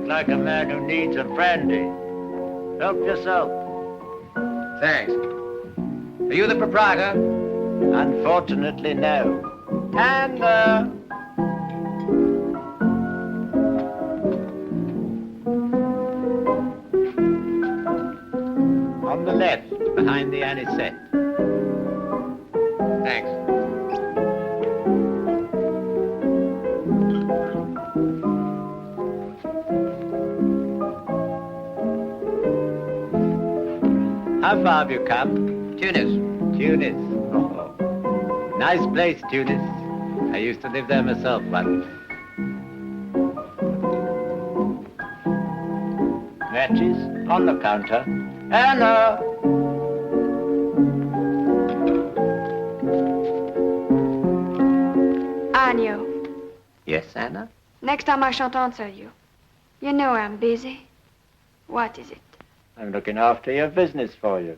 Like a man who needs a brandy. Help yourself. Thanks. Are you the proprietor? Unfortunately, no. And, on the left, behind the anisette. Thanks. How far have you come? Tunis. Tunis. Oh, nice place, Tunis. I used to live there myself once. Matches on the counter. Anna! Anouk. Yes, Anna? Next time I shan't answer you. You know I'm busy. What is it? I'm looking after your business for you.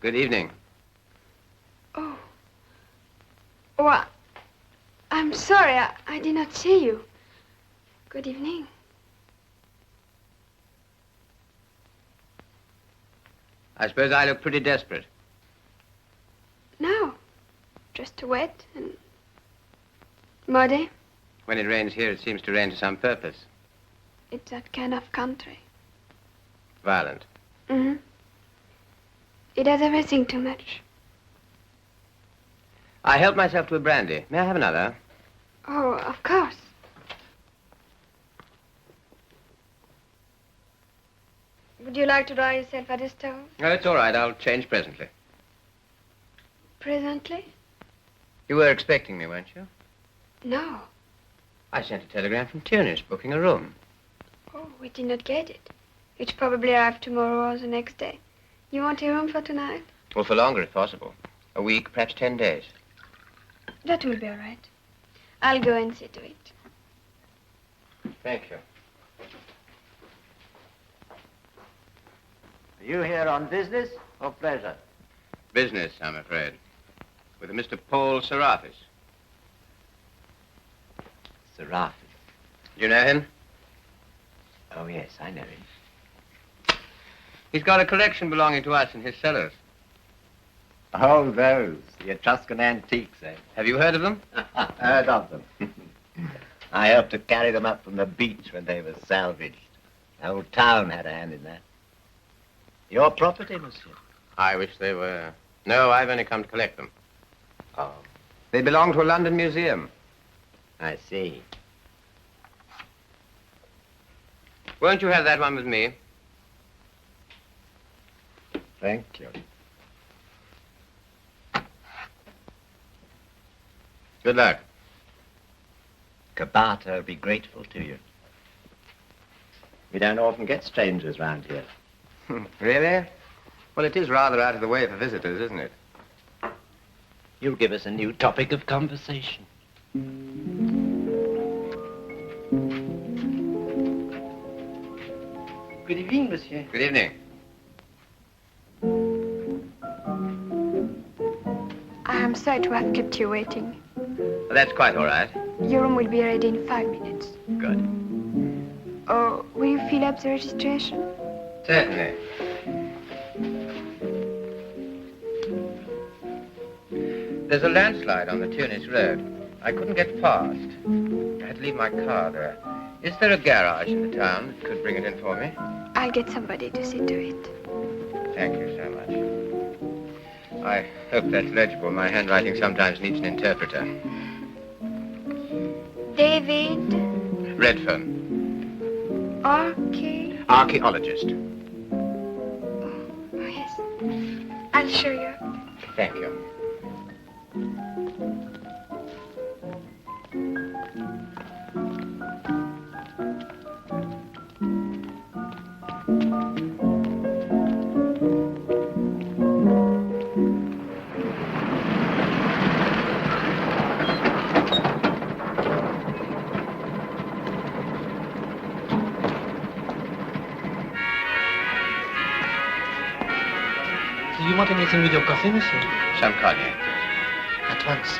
Good evening. Oh. Oh, I'm sorry. I did not see you. Good evening. I suppose I look pretty desperate. No. Just wet and muddy. When it rains here, it seems to rain to some purpose. It's that kind of country. Violent. Mm-hmm. It has everything too much. I helped myself to a brandy. May I have another? Oh, of course. Would you like to dry yourself at the stove? No, it's all right. I'll change presently. Presently? You were expecting me, weren't you? No. I sent a telegram from Tunis, booking a room. Oh, we did not get it. It's probably arrive tomorrow or the next day. You want a room for tonight? Well, for longer, if possible. A week, perhaps 10 days. That will be all right. I'll go and see to it. Thank you. Are you here on business or pleasure? Business, I'm afraid. With a Mr. Paul Serafis. Serafis. Do you know him? Oh, yes, I know him. He's got a collection belonging to us in his cellars. Oh, those. The Etruscan antiques, eh? Have you heard of them? Heard of them. I helped to carry them up from the beach when they were salvaged. The whole town had a hand in that. Your property, monsieur? I wish they were. No, I've only come to collect them. Oh, They belong to a London museum. I see. Won't you have that one with me? Thank you. Good luck. Kabata will be grateful to you. We don't often get strangers round here. Really? Well, it is rather out of the way for visitors, isn't it? You'll give us a new topic of conversation. Good evening, monsieur. Good evening. I am sorry to have kept you waiting. Well, that's quite all right. Your room will be ready in 5 minutes. Good. Oh, will you fill up the registration? Certainly. There's a landslide on the Tunis road. I couldn't get past. I had to leave my car there. Is there a garage in the town that could bring it in for me? I'll get somebody to see to it. Thank you so much. I hope that's legible. My handwriting sometimes needs an interpreter. David Redfern, archaeologist. Oh, yes. I'll show you. Thank you. Do you want anything with your coffee, monsieur? Some cognac. At once.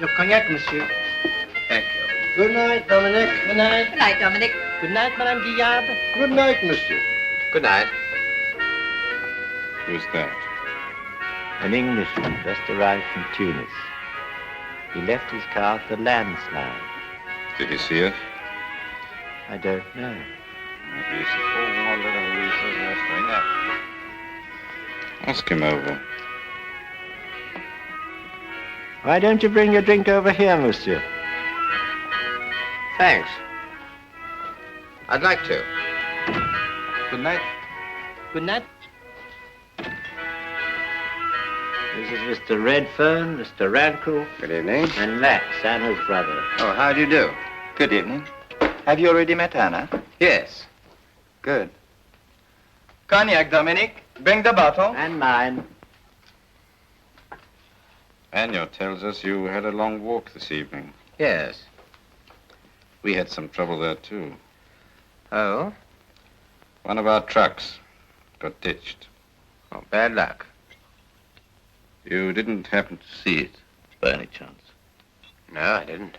Your cognac, monsieur. Thank you. Good night, Dominic. Good night. Good night, Dominic. Good night, Madame Guillard. Good night, monsieur. Good night. Who's that? An Englishman just arrived from Tunis. He left his car at the landslide. Did he see us? I don't know. Maybe he's Ask him over. Why don't you bring your drink over here, monsieur? Thanks. I'd like to. Good night. Good night. This is Mr. Redfern, Mr. Rankle, Good evening. and Max, Anna's brother. Oh, how do you do? Good evening. Have you already met Anna? Yes. Good. Cognac, Dominic. Bring the bottle. And mine. Agnew tells us you had a long walk this evening. Yes. We had some trouble there, too. Oh? One of our trucks got ditched. Oh, bad luck. You didn't happen to see it, by any chance? No, I didn't.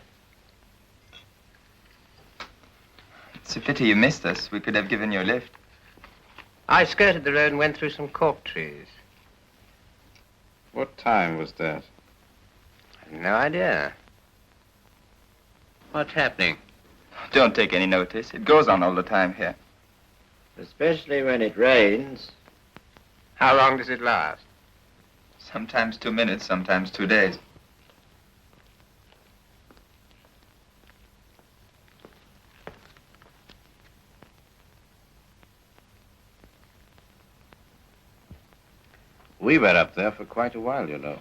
It's a pity you missed us. We could have given you a lift. I skirted the road and went through some cork trees. What time was that? No idea. What's happening? Don't take any notice. It goes on all the time here. Especially when it rains. How long does it last? Sometimes 2 minutes, sometimes 2 days. We were up there for quite a while, you know.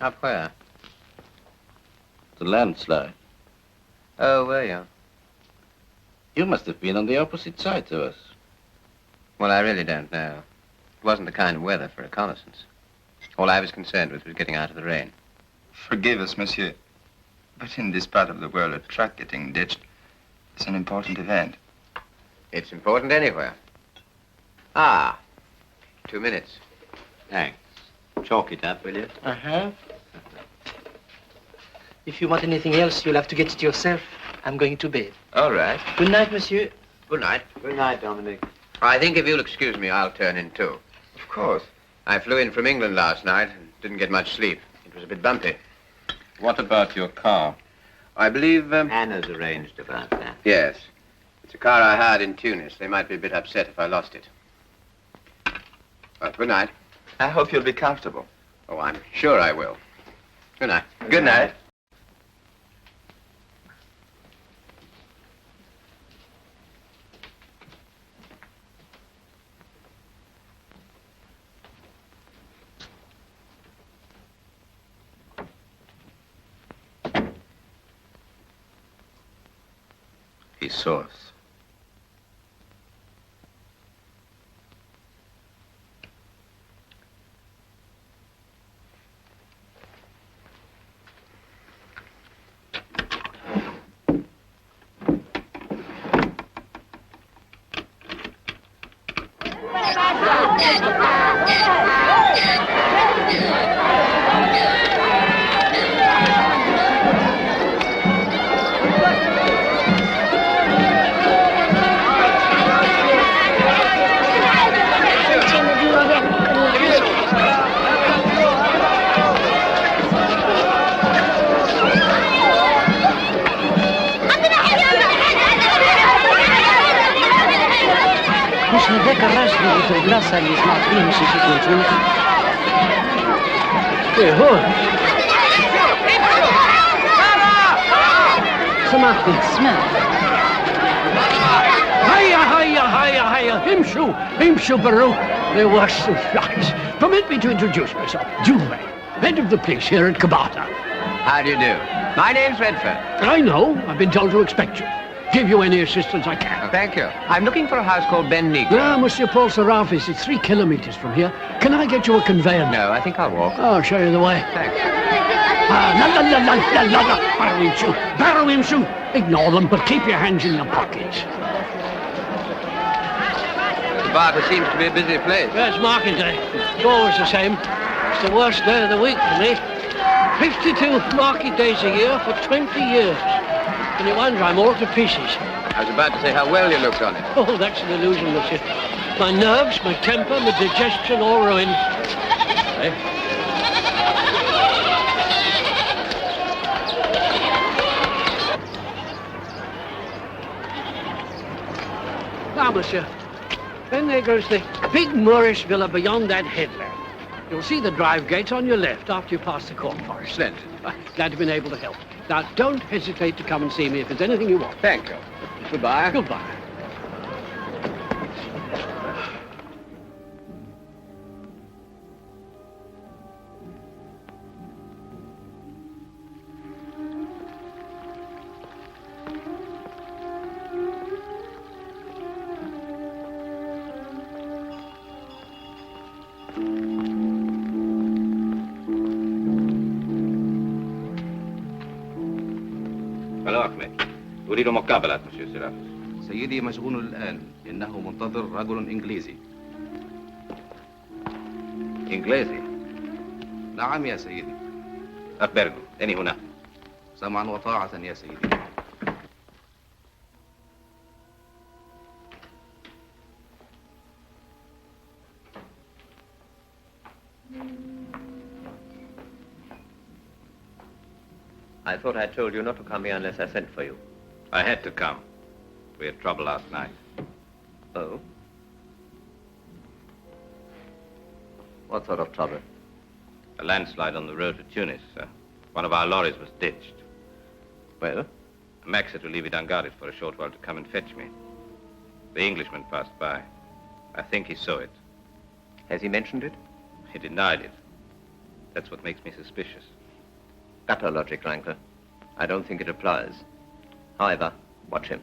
Up where? The landslide. Oh, were you? You must have been on the opposite side to us. Well, I really don't know. It wasn't the kind of weather for reconnaissance. All I was concerned with was getting out of the rain. Forgive us, monsieur. But in this part of the world, a truck getting ditched is an important event. It's important anywhere. Ah, 2 minutes. Thanks. Chalk it up, will you? Uh-huh. If you want anything else, you'll have to get it yourself. I'm going to bed. All right. Good night, monsieur. Good night. Good night, Dominic. I think if you'll excuse me, I'll turn in too. Of course. I flew in from England last night and didn't get much sleep. It was a bit bumpy. What about your car? I believe, Anna's arranged about that. yes. It's a car I hired in Tunis. They might be a bit upset if I lost it. Well, good night. I hope you'll be comfortable. Oh, I'm sure I will. Good night. Good night. He saw us. مش هذاك الراجل اللي في البلاصة اللي سمعت فيه مش يجيك من تونس؟ ايه هو؟ سمحتي. اسمع. هيا امشوا برو. There were some flies. Permit me to introduce myself. Aimée, head of the police here at Kabata. How do you do? My name's Redford. I know. I've been told to expect you. Give you any assistance I can. Oh, thank you. I'm looking for a house called Ben Negro. Ah, Monsieur Paul Serafis, it's 3 kilometers from here. Can I get you a conveyance? No, I think I'll walk. I'll show you the way. Thanks. Barrow him, shoot. Ignore them, but keep your hands in your pockets. The Barker seems to be a busy place. Yeah, it's market day. It's always the same. It's the worst day of the week for me. 52 market days a year for 20 years. And you wonder I'm all to pieces. I was about to say how well you looked on it. Oh, that's an illusion, monsieur. My nerves, my temper, my digestion, all ruined. Eh? Now, monsieur, then there goes the big Moorish villa beyond that headland. You'll see the drive gates on your left after you pass the corn forest. Splendid. Glad to have been able to help. Now, don't hesitate to come and see me if there's anything you want. Thank you. Goodbye. Goodbye. Hello, Aimée. أريد مقابلة مسيو سيرافيس. سيدي مشغول الآن إنه منتظر رجل إنجليزي. إنجليزي؟ نعم يا سيدي. أخبرني، أني هنا. سمعا وطاعة يا سيدي. I thought I told you not to come here unless I sent for you. I had to come. We had trouble last night. Oh? What sort of trouble? A landslide on the road to Tunis. One of our lorries was ditched. Well? Max had to leave it unguarded for a short while to come and fetch me. The Englishman passed by. I think he saw it. Has he mentioned it? He denied it. That's what makes me suspicious. Gutter logic, Wrangler. I don't think it applies. However, watch him.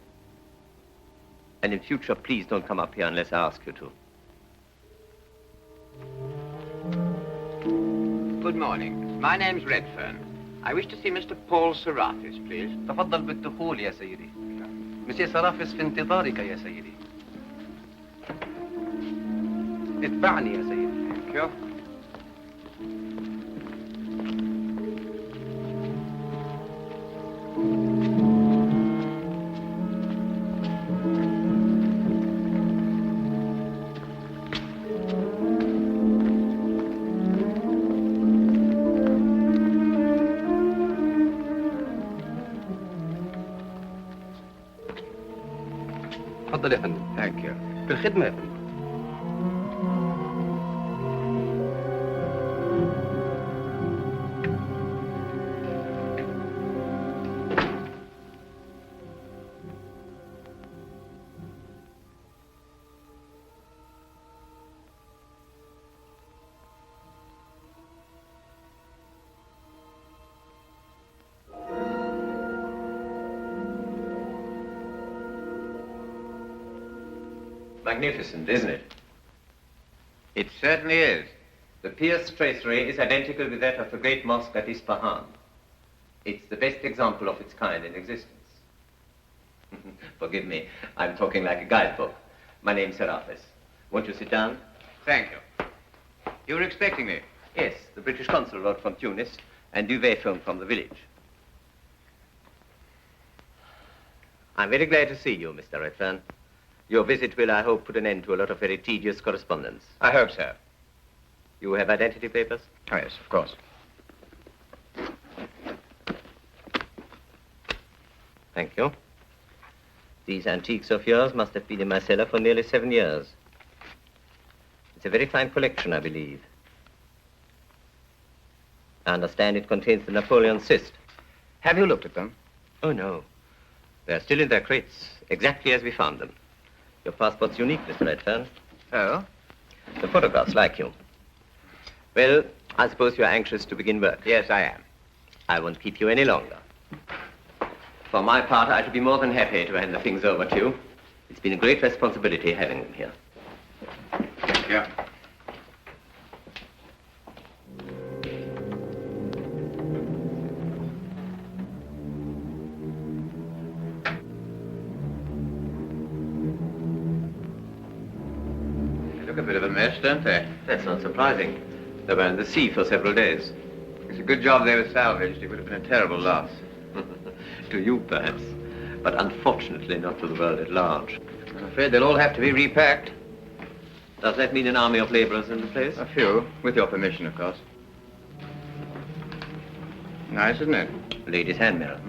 And in future, please don't come up here unless I ask you to. Good morning. My name's Redfern. I wish to see Mr. Paul Serafis, please. تفضل بالدخول يا سيدي. مسيو سرافيس في انتظارك يا سيدي. اتبعني يا سيدي. Thank you. تفضل يا فندم. Thank you. بالخدمة يا فندم. Magnificent, isn't it? It certainly is. The pierced tracery is identical with that of the great mosque at Isfahan. It's the best example of its kind in existence. Forgive me, I'm talking like a guidebook. My name's Serafis. Won't you sit down? Thank you. You were expecting me? Yes, the British consul wrote from Tunis, and Duvet phoned from the village. I'm very glad to see you, Mr. Redfern. Your visit will, I hope, put an end to a lot of very tedious correspondence. I hope so. You have identity papers? Oh, yes, of course. Thank you. These antiques of yours must have been in my cellar for nearly 7 years. It's a very fine collection, I believe. I understand it contains the Napoleon cyst. Have you looked at them? Oh, no. They're still in their crates, exactly as we found them. Your passport's unique, Mr. Redfern. Oh? The photographs like you. Well, I suppose you're anxious to begin work. Yes, I am. I won't keep you any longer. For my part, I should be more than happy to hand the things over to you. It's been a great responsibility having them here. Thank you. They look a bit of a mess, don't they? That's not surprising. They were in the sea for several days. It's a good job they were salvaged. It would have been a terrible loss. To you, perhaps. But unfortunately not to the world at large. I'm afraid they'll all have to be repacked. Does that mean an army of laborers in the place? A few, with your permission, of course. Nice, isn't it? Lady's hand mirror.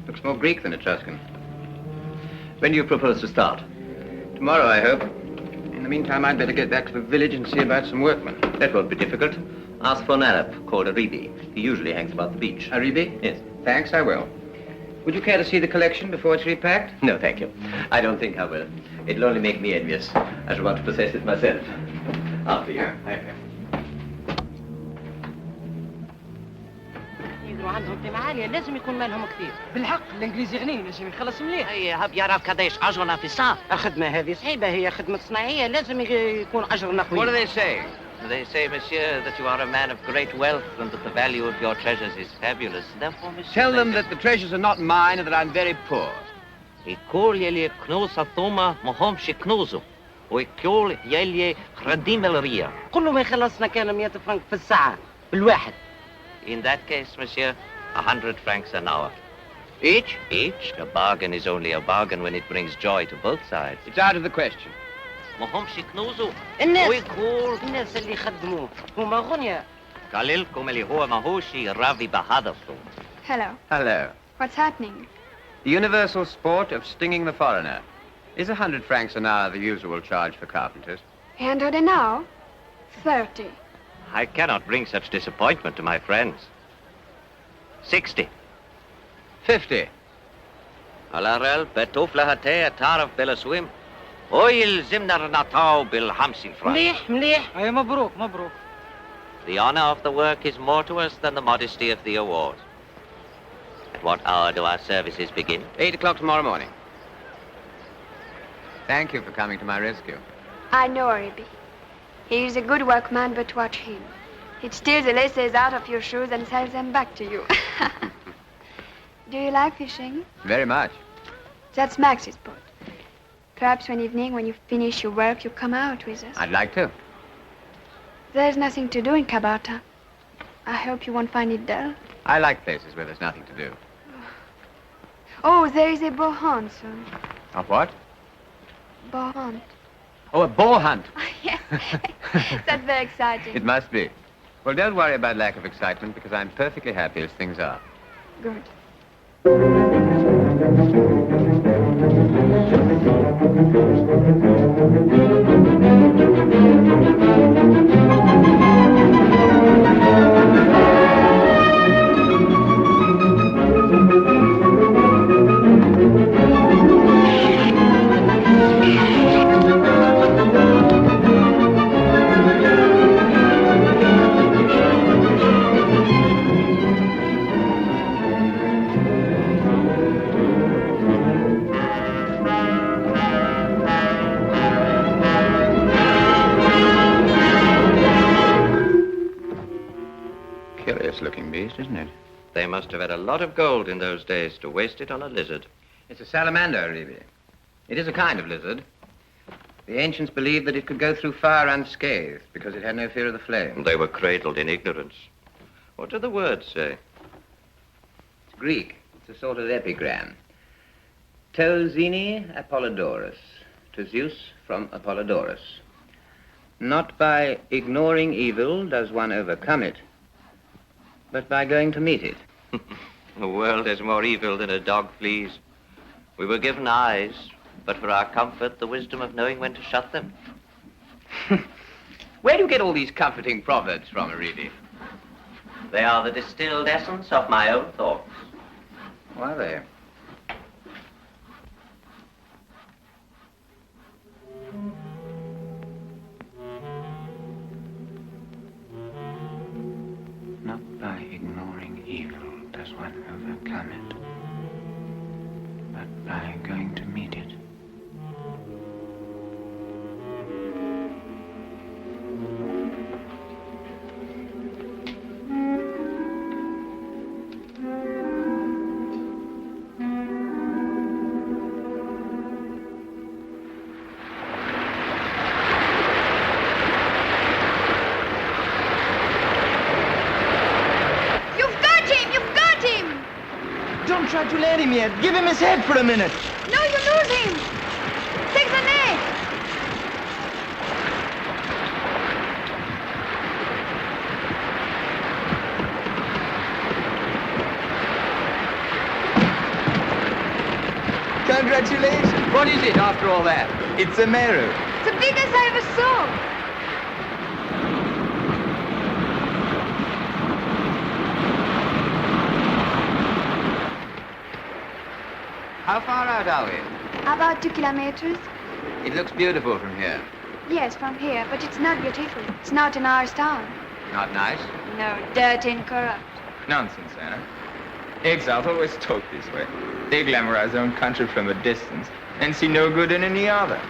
Looks more Greek than Etruscan. When do you propose to start? Tomorrow, I hope. In the meantime, I'd better get back to the village and see about some workmen. That won't be difficult. Ask for an Arab called Aribi. He usually hangs about the beach. Aribi? Yes. Thanks, I will. Would you care to see the collection before it's repacked? No, thank you. I don't think I will. It'll only make me envious. I shall want to possess it myself. After you. Thank you. يقدروا عندهم قيمة عالية لازم يكون مالهم كثير. بالحق الانجليزي غني نجم يخلص مليح. اي هب يعرف قداش اجرنا في الساعة. الخدمة هذه صعيبة هي خدمة صناعية لازم يكون أجرنا قوي. What do they say? They say, monsieur, that you are a man of great wealth and that the value of your treasures is fabulous. Therefore, monsieur... Tell them that the treasures are not mine and that I'm very poor. الكل يلي كنوز الثومة ما همش كنوزه والكل يلي خرديم الريا. كله ما يخلصنا كان 100 فرنك في الساعة بالواحد. In that case, monsieur, 100 francs an hour. Each? Each? A bargain is only a bargain when it brings joy to both sides. It's out of the question. ما همش كنوزه الناس اللي خدموه هما غنيا. قليلكم اللي هو ماهوش راضي بهذا الصوت. Hello. Hello. What's happening? The universal sport of stinging the foreigner. Is 100 francs an hour the usual charge for carpenters? 100 an hour? 30. I cannot bring such disappointment to my friends. 60. 50. على رأي بتوف لها تعرف بالسويم ويلزمنا نعطاو بال50 فرنك. مليح مليح. أي مبروك مبروك. The honor of the work is more to us than the modesty of the award. At what hour do our services begin? 8 o'clock tomorrow morning. Thank you for coming to my rescue. I know Aribi. He's a good workman, but watch him. He'd steal the laces out of your shoes and sell them back to you. Do you like fishing? Very much. That's Max's boat. Perhaps one evening, when you finish your work, you come out with us. I'd like to. There's nothing to do in Cabarta. I hope you won't find it dull. I like places where there's nothing to do. Oh, there is a boar hunt soon. A what? Boar hunt. Oh, a boar hunt. Yes. That's very exciting. It must be. Well, don't worry about lack of excitement because I'm perfectly happy as things are. Good. Curious-looking beast, isn't it? They must have had a lot of gold in those days to waste it on a lizard. It's a salamander, Aribi. It is a kind of lizard. The ancients believed that it could go through fire unscathed because it had no fear of the flame. They were cradled in ignorance. What do the words say? It's Greek. It's a sort of epigram. To Zini Apollodorus. To Zeus from Apollodorus. Not by ignoring evil does one overcome it, but by going to meet it. The world is more evil than a dog flees. We were given eyes, but for our comfort, the wisdom of knowing when to shut them. Where do you get all these comforting proverbs from, Aribi? They are the distilled essence of my own thoughts. What are they? overcome it, but by going to meet it. Don't try to let him yet. Give him his head for a minute. No, you lose him. Take the neck. Congratulations. What is it after all that? It's a marrow. It's the biggest I ever saw. How far out are we? About 2 kilometers. It looks beautiful from here. Yes, from here, but it's not beautiful. It's not in our town. Not nice? No, dirty and corrupt. Nonsense, Anna. Exiles always talk this way. They glamorize their own country from a distance and see no good in any other.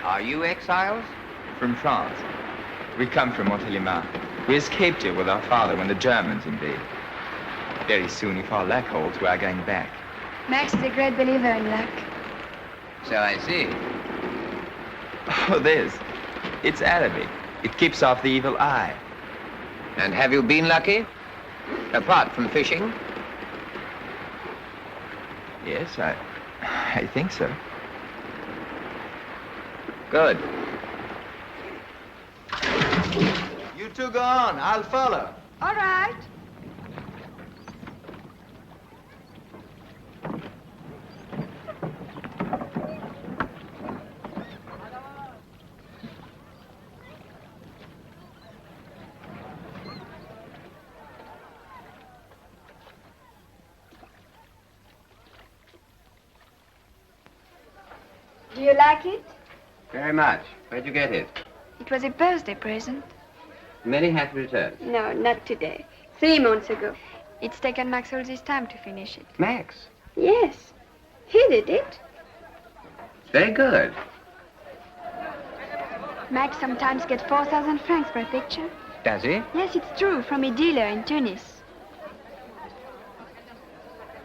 Are you exiles? From France. We come from Montélimar. We escaped here with our father when the Germans invaded. Very soon, if our luck holds, we are going back. Max is a great believer in luck. So I see. Oh, this. It's Arabic. It keeps off the evil eye. And have you been lucky? Apart from fishing? Yes, I think so. Good. You two go on. I'll follow. All right. Do you like it? Very much. Where'd you get it? It was a birthday present. Many happy returns. No, not today. 3 months ago. It's taken Max all this time to finish it. Max? Yes. He did it. It's very good. Max sometimes gets 4,000 francs for a picture. Does he? Yes, it's true, from a dealer in Tunis.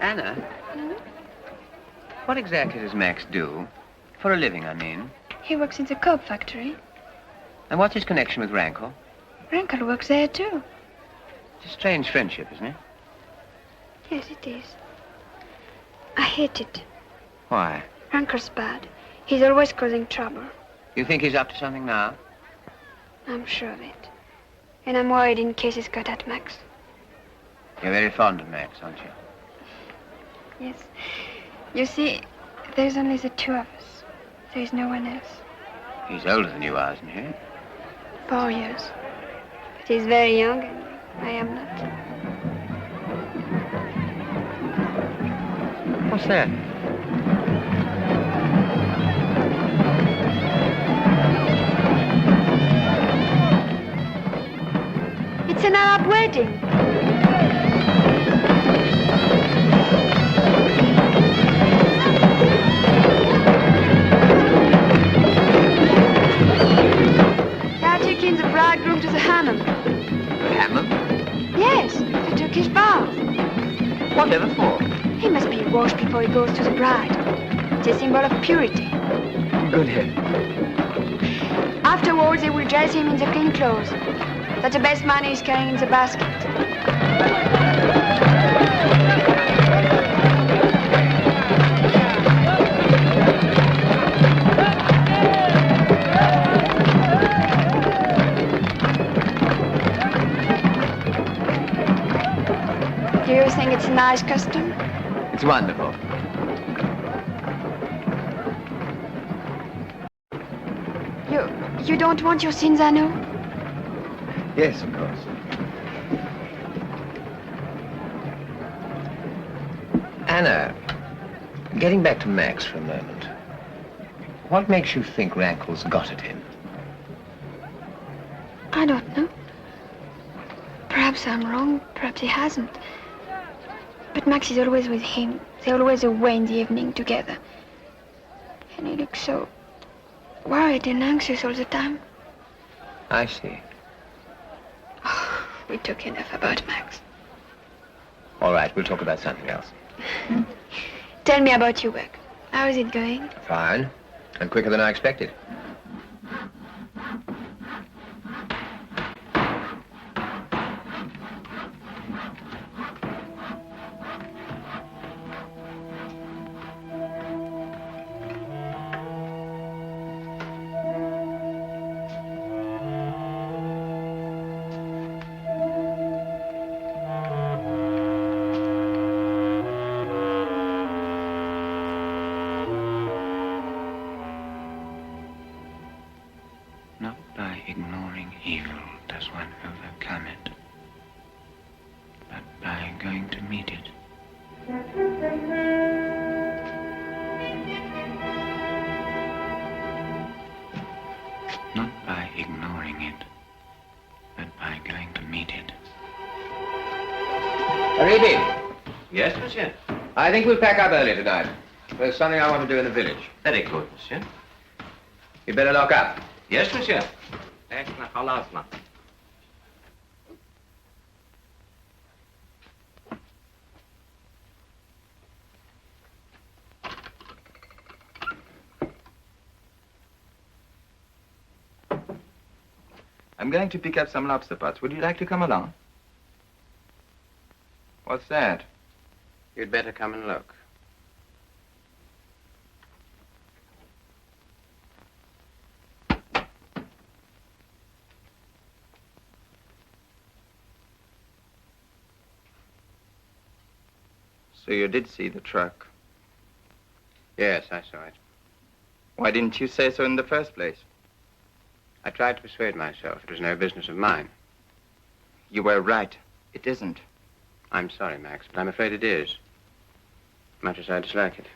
Anna, what exactly does Max do? For a living, I mean. He works in the cob factory. And what's his connection with Rankle? Rankle works there, too. It's a strange friendship, isn't it? Yes, it is. I hate it. Why? Rankle's bad. He's always causing trouble. You think he's up to something now? I'm sure of it. And I'm worried in case he's got at Max. You're very fond of Max, aren't you? Yes. You see, there's only the two of us. There is no one else. He's older than you are, isn't he? 4 years. But he's very young, and I am not. What's that? It's an Arab wedding. They are taking the bridegroom to the hammam. The hammam? Yes, the Turkish bath. Whatever for? He must be washed before he goes to the bride. It's a symbol of purity. Good head. Afterwards, they will dress him in the clean clothes. That's the best money he's carrying in the basket. Do you think it's a nice custom? It's wonderful. You don't want your sins, Anouk? Yes, of course. Anna, getting back to Max for a moment. What makes you think Rankle's got at him? I don't know. Perhaps I'm wrong, perhaps he hasn't. But Max is always with him. They're always away in the evening together. And he looks so worried and anxious all the time. I see. Oh, we talk enough about Max. All right, we'll talk about something else. Tell me about your work. How is it going? Fine. And quicker than I expected. Not by ignoring evil does one overcome it, but by going to meet it. Not by ignoring it, but by going to meet it. Aribi, Yes, monsieur. I think we'll pack up early tonight. There's something I want to do in the village. Very good, monsieur. You'd better lock up. Yes, monsieur. احنا خلصنا. I'm going to pick up some lobster pots. Would you like to come along? What's that? You'd better come and look. So you did see the truck. Yes, I saw it. Why didn't you say so in the first place? I tried to persuade myself it was no business of mine. You were right. It isn't. I'm sorry, Max, but I'm afraid it is. Much as I dislike it.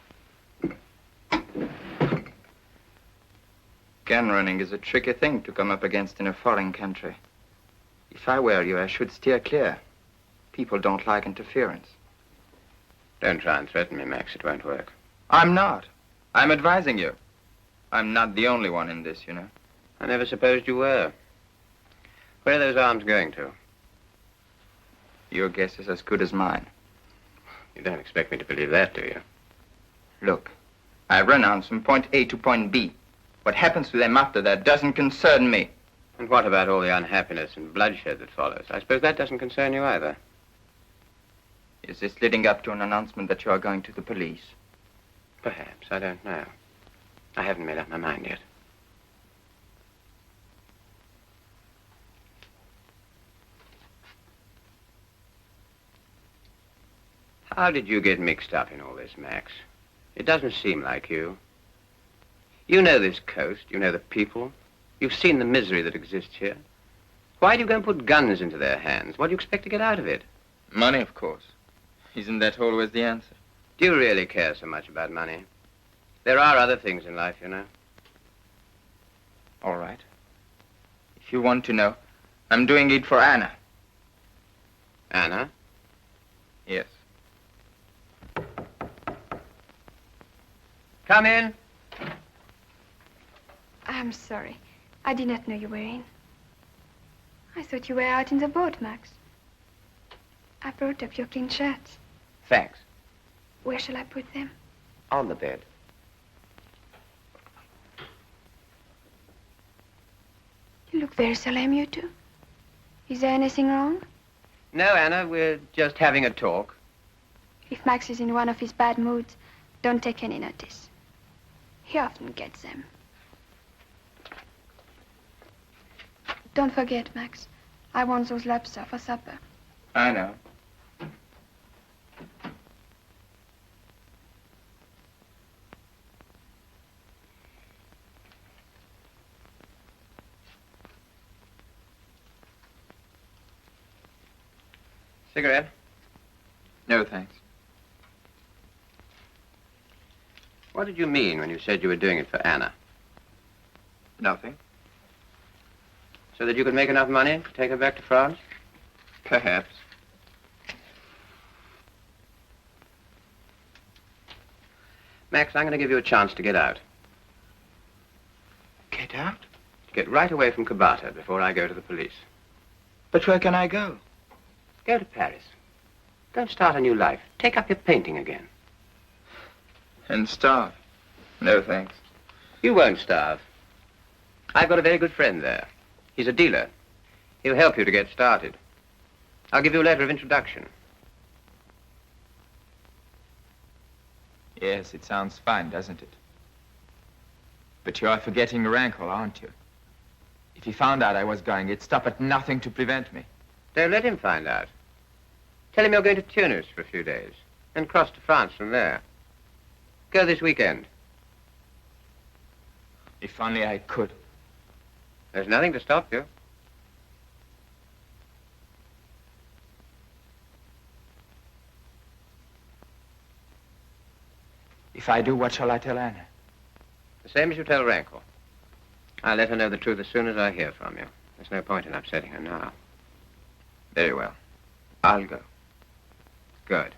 Gun running is a tricky thing to come up against in a foreign country. If I were you, I should steer clear. People don't like interference. Don't try and threaten me, Max. It won't work. I'm not. I'm advising you. I'm not the only one in this, you know. I never supposed you were. Where are those arms going to? Your guess is as good as mine. You don't expect me to believe that, do you? Look, I run arms from point A to point B. What happens to them after that doesn't concern me. And what about all the unhappiness and bloodshed that follows? I suppose that doesn't concern you either. Is this leading up to an announcement that you are going to the police? Perhaps. I don't know. I haven't made up my mind yet. How did you get mixed up in all this, Max? It doesn't seem like you. You know this coast. You know the people. You've seen the misery that exists here. Why do you go and put guns into their hands? What do you expect to get out of it? Money, of course. Isn't that always the answer? Do you really care so much about money? There are other things in life, you know. All right. If you want to know, I'm doing it for Anna. Anna? Yes. Come in. I'm sorry. I did not know you were in. I thought you were out in the boat, Max. I brought up your clean shirts. Thanks. Where shall I put them? On the bed. You look very solemn, you two. Is there anything wrong? No, Anna, we're just having a talk. If Max is in one of his bad moods, don't take any notice. He often gets them. Don't forget, Max. I want those lobster for supper. I know. Cigarette? No, thanks. What did you mean when you said you were doing it for Anna? Nothing. So that you could make enough money to take her back to France? Perhaps. Max, I'm going to give you a chance to get out. Get out? Get right away from Kabata before I go to the police. But where can I go? Go to Paris. Go and start a new life. Take up your painting again. And starve? No, thanks. You won't starve. I've got a very good friend there. He's a dealer. He'll help you to get started. I'll give you a letter of introduction. Yes, it sounds fine, doesn't it? But you are forgetting Rankle, aren't you? If he found out I was going, he'd stop at nothing to prevent me. Don't let him find out. Tell him you're going to Tunis for a few days, and cross to France from there. Go this weekend. If only I could. There's nothing to stop you. If I do, what shall I tell Anna? The same as you tell Rankle. I'll let her know the truth as soon as I hear from you. There's no point in upsetting her now. Very well. I'll go. Good.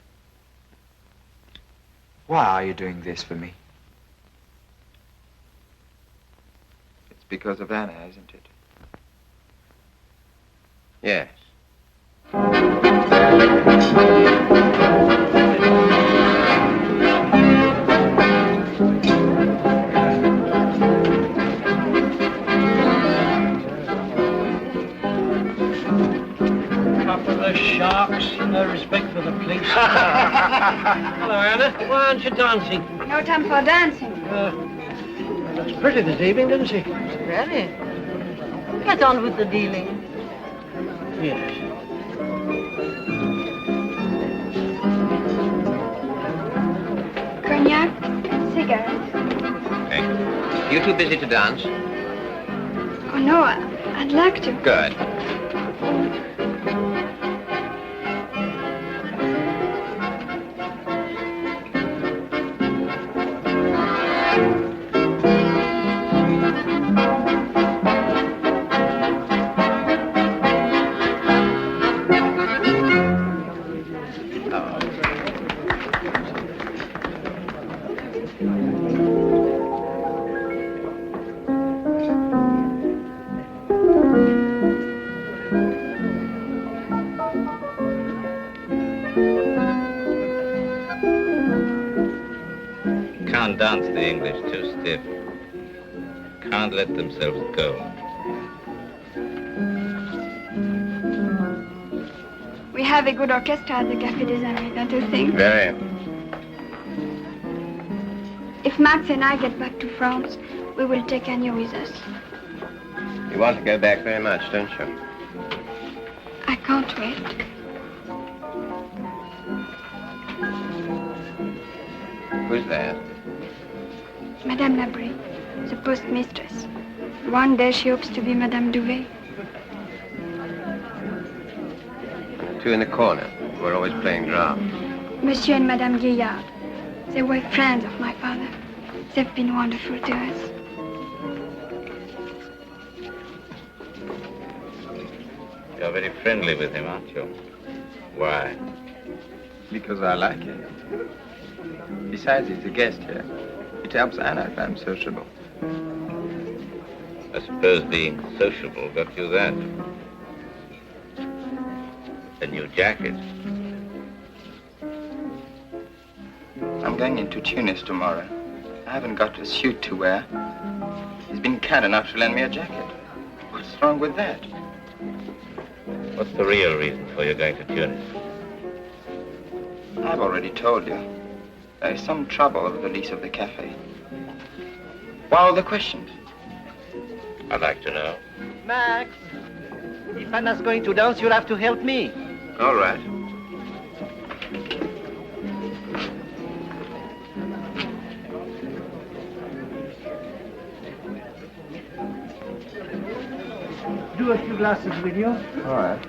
Why are you doing this for me? It's because of Anna, isn't it? Yes. Couple of sharks, no respect for the police. Hello, Anna. Why aren't you dancing? No time for dancing. Looks pretty this evening, doesn't she? Very. Get on with the dealing. Yes. Cognac and cigarettes. Thank you. You too busy to dance? Oh, no, I'd like to. Good. Can't dance the English too stiff. Can't let themselves go. We have a good orchestra at the Café des Amis, don't you think? Very. If Max and I get back to France, we will take Anouk with us. You want to go back very much, don't you? I can't wait. Who's that? Madame Labrie, the postmistress. One day she hopes to be Madame Duvet. Two in the corner. We're always playing drama. Monsieur and Madame Gaillard. They were friends of my father. They've been wonderful to us. You're very friendly with him, aren't you? Why? Because I like it. Besides, he's a guest here. It helps Anna if I'm sociable. I suppose being sociable got you that. A new jacket. I'm going into Tunis tomorrow. I haven't got a suit to wear. He's been kind enough to lend me a jacket. What's wrong with that? What's the real reason for your going to Tunis? I've already told you. There is some trouble over the lease of the cafe. Why all the questions? I'd like to know. Max, if Anna's going to dance, you'll have to help me. All right. Do a few glasses, will you? All right.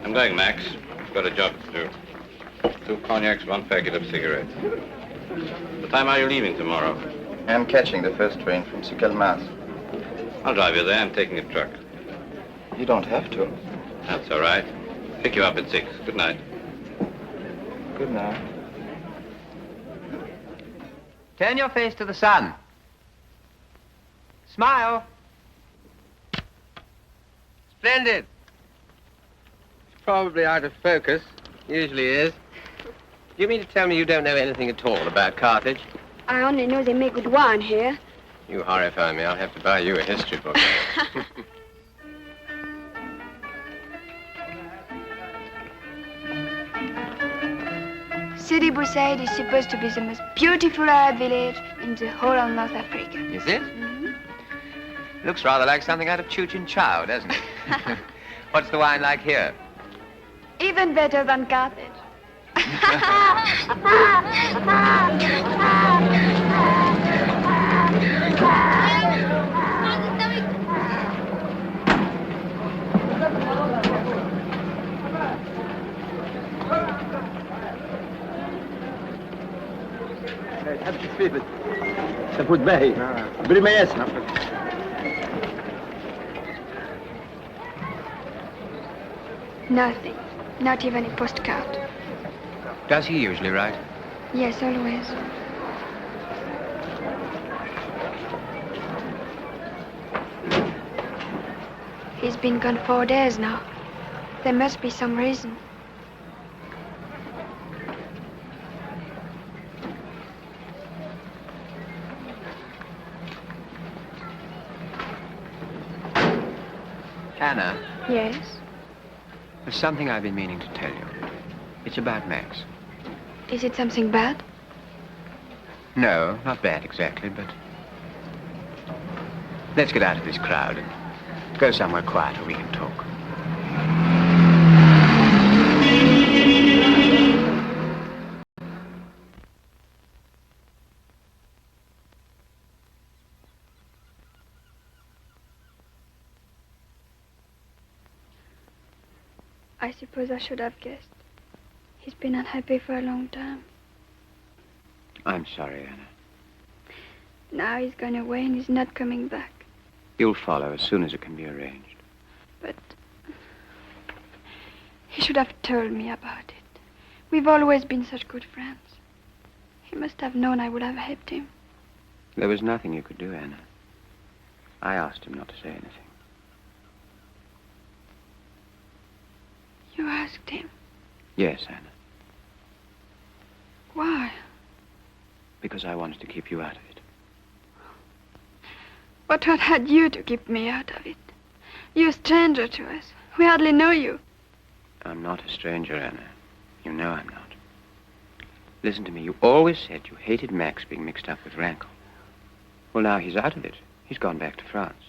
I'm going, Max. Got a job to do. 2 cognacs, 1 packet of cigarettes. What time are you leaving tomorrow? I'm catching the first train from Sikelmas. I'll drive you there. I'm taking a truck. You don't have to. That's all right. Pick you up at 6. Good night. Good night. Turn your face to the sun. Smile. Splendid. It's probably out of focus. Usually is. Do you mean to tell me you don't know anything at all about Carthage? I only know they make good wine here. You horrify me. I'll have to buy you a history book. Sidi Bou Said is supposed to be the most beautiful Arab village in the whole of North Africa. Is it? Looks rather like something out of Chew Chin Chow, doesn't it? What's the wine like here? Even better than Carthage. تحب تفيفت تفوت باهي بلي ما يسمع Nothing. Not even a postcard. Does he usually write? Yes, always. He's been gone 4 days now. There must be some reason. Anna, Yes? there's something I've been meaning to tell you. It's about Max. Is it something bad? No, not bad exactly, but... Let's get out of this crowd and go somewhere quiet where we can talk. I suppose I should have guessed. He's been unhappy for a long time. I'm sorry, Anna. Now he's gone away and he's not coming back. You'll follow as soon as it can be arranged. But he should have told me about it. We've always been such good friends. He must have known I would have helped him. There was nothing you could do, Anna. I asked him not to say anything. You asked him? Yes, Anna. Why? Because I wanted to keep you out of it. But what had you to keep me out of it? You're a stranger to us. We hardly know you. I'm not a stranger, Anna. You know I'm not. Listen to me. You always said you hated Max being mixed up with Rankle. Well, now he's out of it. He's gone back to France.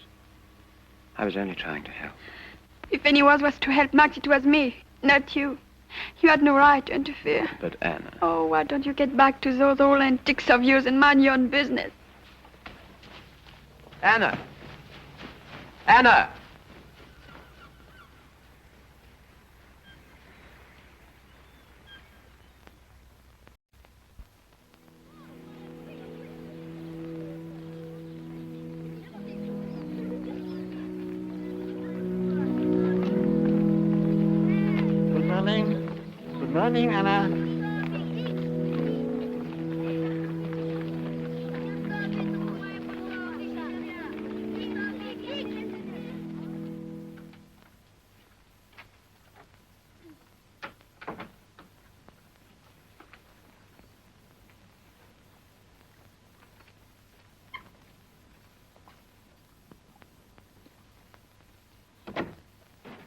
I was only trying to help. If anyone was to help Max, it was me, not you. You had no right to interfere. But, Anna... Oh, why don't you get back to those old antiques of yours and mind your own business? Anna! Anna! Morning, Anna.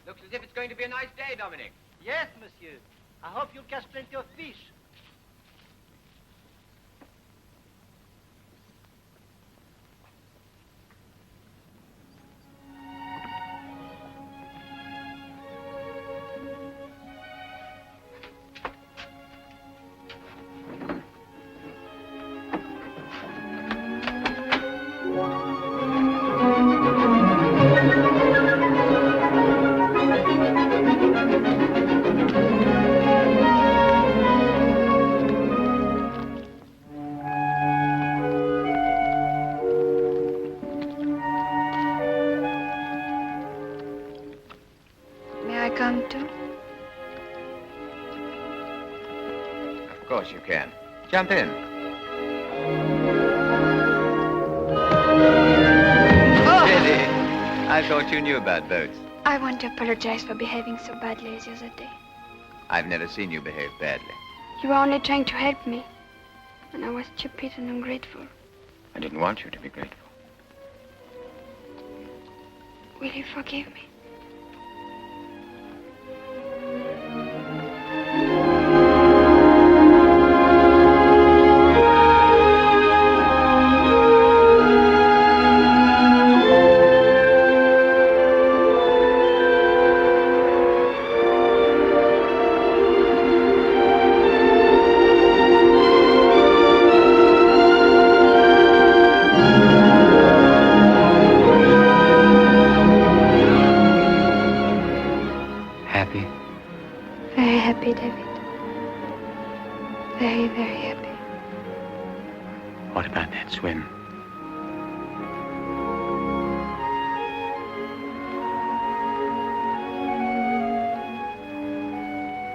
Looks as if it's going to be a nice day, Dominic. Yes, monsieur. I hope you'll catch plenty of fish. Come too? Of course you can. Jump in. Oh! Really? I thought you knew about boats. I want to apologize for behaving so badly the other day. I've never seen you behave badly. You were only trying to help me. And I was stupid and ungrateful. I didn't want you to be grateful. Will you forgive me? Happy, David. Very, very happy. What about that swim?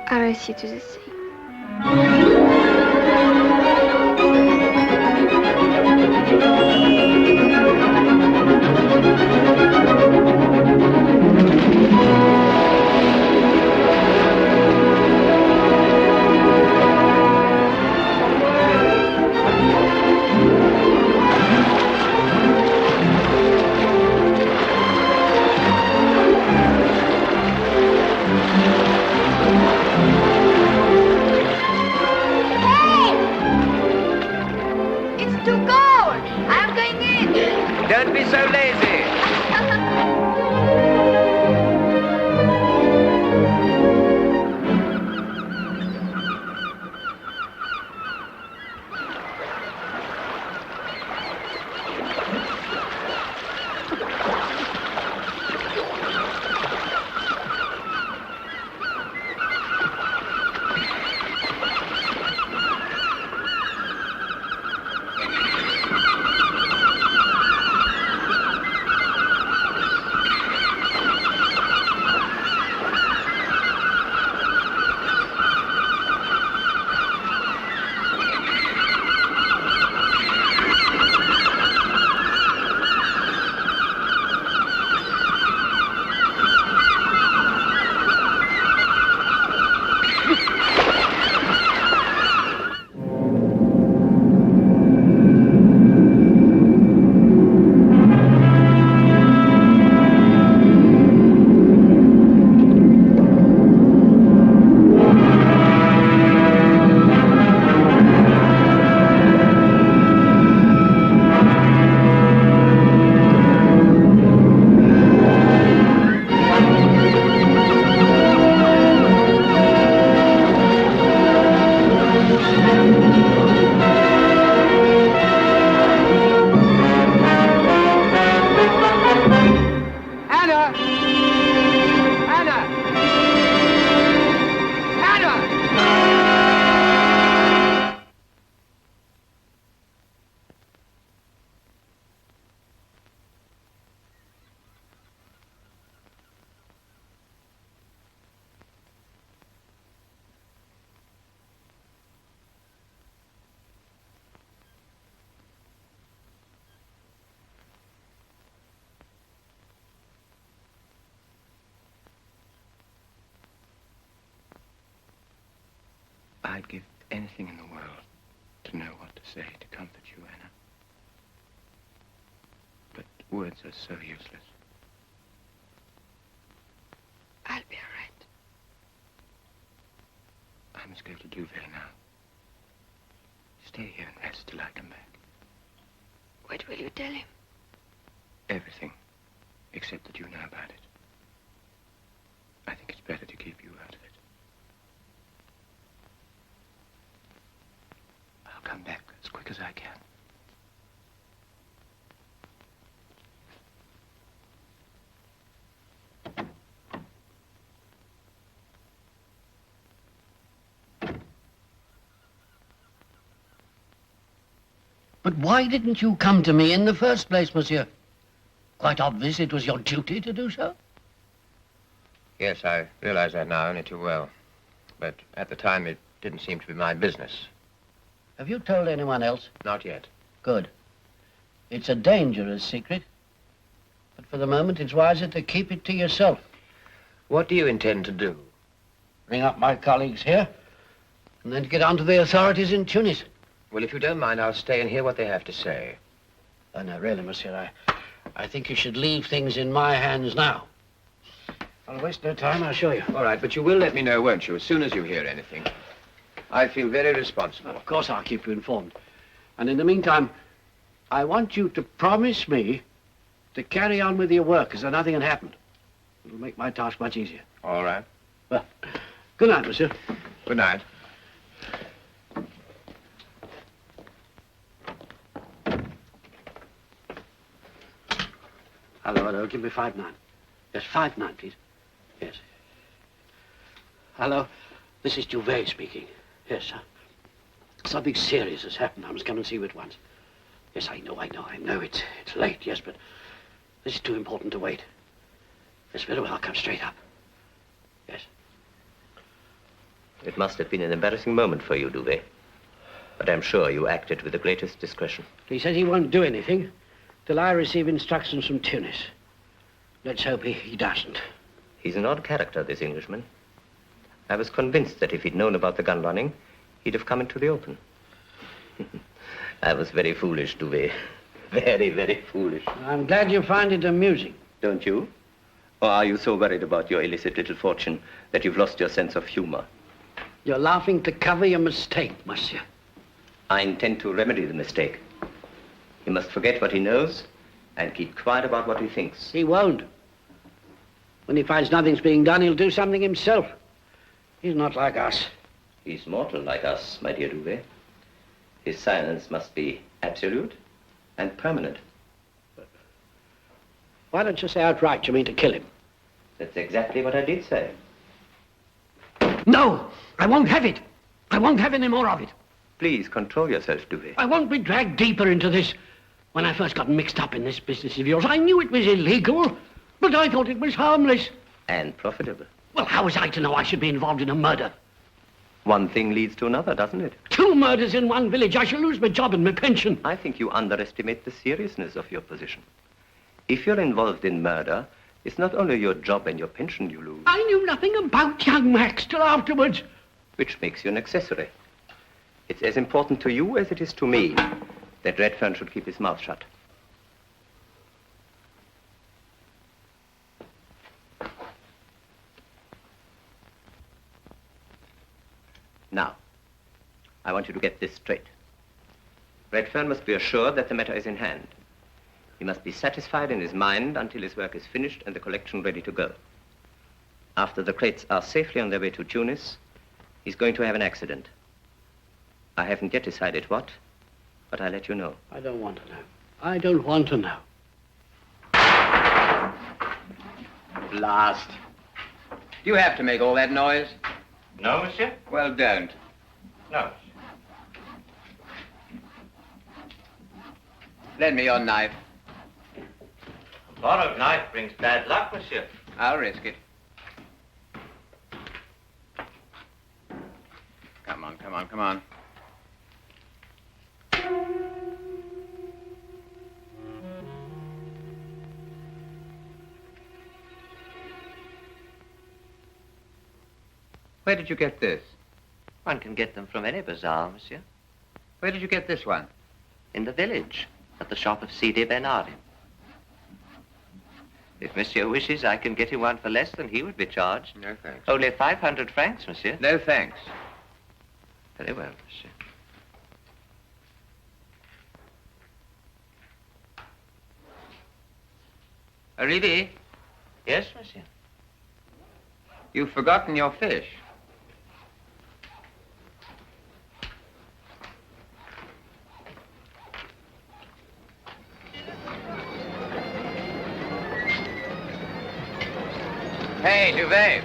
I'll race you to the sea. Don't be so lazy. I'd give anything in the world to know what to say to comfort you, Anna. But words are so useless. I'll be all right. I must go to Duvet now. Stay here and rest till I come back. What will you tell him? Everything, except that you know about it. I think it's better to keep you out of it. I'll come back as quick as I can. But why didn't you come to me in the first place, monsieur? Quite obvious it was your duty to do so. Yes, I realize that now only too well. But at the time, it didn't seem to be my business. Have you told anyone else? Not yet. Good. It's a dangerous secret. But for the moment, it's wiser to keep it to yourself. What do you intend to do? Ring up my colleagues here, and then to get on to the authorities in Tunis. Well, if you don't mind, I'll stay and hear what they have to say. Oh, no, really, monsieur, I think you should leave things in my hands now. I'll waste no time, I'll show you. All right, but you will let me know, won't you, as soon as you hear anything? I feel very responsible. Of course I'll keep you informed. And in the meantime, I want you to promise me to carry on with your work as though nothing had happened. It'll make my task much easier. All right. Well, good night, monsieur. Good night. Hello, give me 5-9. Yes, 5-9, please. Yes. Hello, this is Duvet speaking. Yes, sir. Something serious has happened. I must come and see you at once. Yes, I know. It's late, yes, but this is too important to wait. Yes, very well, I'll come straight up. Yes. It must have been an embarrassing moment for you, Duvet. But I'm sure you acted with the greatest discretion. He says he won't do anything till I receive instructions from Tunis. Let's hope he doesn't. He's an odd character, this Englishman. I was convinced that if he'd known about the gun running, he'd have come into the open. I was very foolish, Duvet. Very, very foolish. I'm glad you find it amusing. Don't you? Or are you so worried about your illicit little fortune that you've lost your sense of humor? You're laughing to cover your mistake, monsieur. I intend to remedy the mistake. He must forget what he knows and keep quiet about what he thinks. He won't. When he finds nothing's being done, he'll do something himself. He's not like us. He's mortal like us, my dear Duvet. His silence must be absolute and permanent. Why don't you say outright you mean to kill him? That's exactly what I did say. No! I won't have it! I won't have any more of it. Please control yourself, Duvet. I won't be dragged deeper into this. When I first got mixed up in this business of yours, I knew it was illegal, but I thought it was harmless. And profitable. Well, how was I to know I should be involved in a murder? One thing leads to another, doesn't it? 2 murders in one village. I shall lose my job and my pension. I think you underestimate the seriousness of your position. If you're involved in murder, it's not only your job and your pension you lose. I knew nothing about young Max till afterwards. Which makes you an accessory. It's as important to you as it is to me that Redfern should keep his mouth shut. Now, I want you to get this straight. Redfern must be assured that the matter is in hand. He must be satisfied in his mind until his work is finished and the collection ready to go. After the crates are safely on their way to Tunis, he's going to have an accident. I haven't yet decided what, but I'll let you know. I don't want to know. I don't want to know. Blast. Do you have to make all that noise? No, monsieur? Well, don't. No. Lend me your knife. A borrowed knife brings bad luck, monsieur. I'll risk it. Come on. Where did you get this? One can get them from any bazaar, monsieur. Where did you get this one? In the village, at the shop of Sidi Ben Ardim. If monsieur wishes, I can get him one for less than he would be charged. No, thanks. Only 500 francs, monsieur. No, thanks. Very well, monsieur. Arrivi, Yes, monsieur. you've forgotten your fish. Hey, Duvet.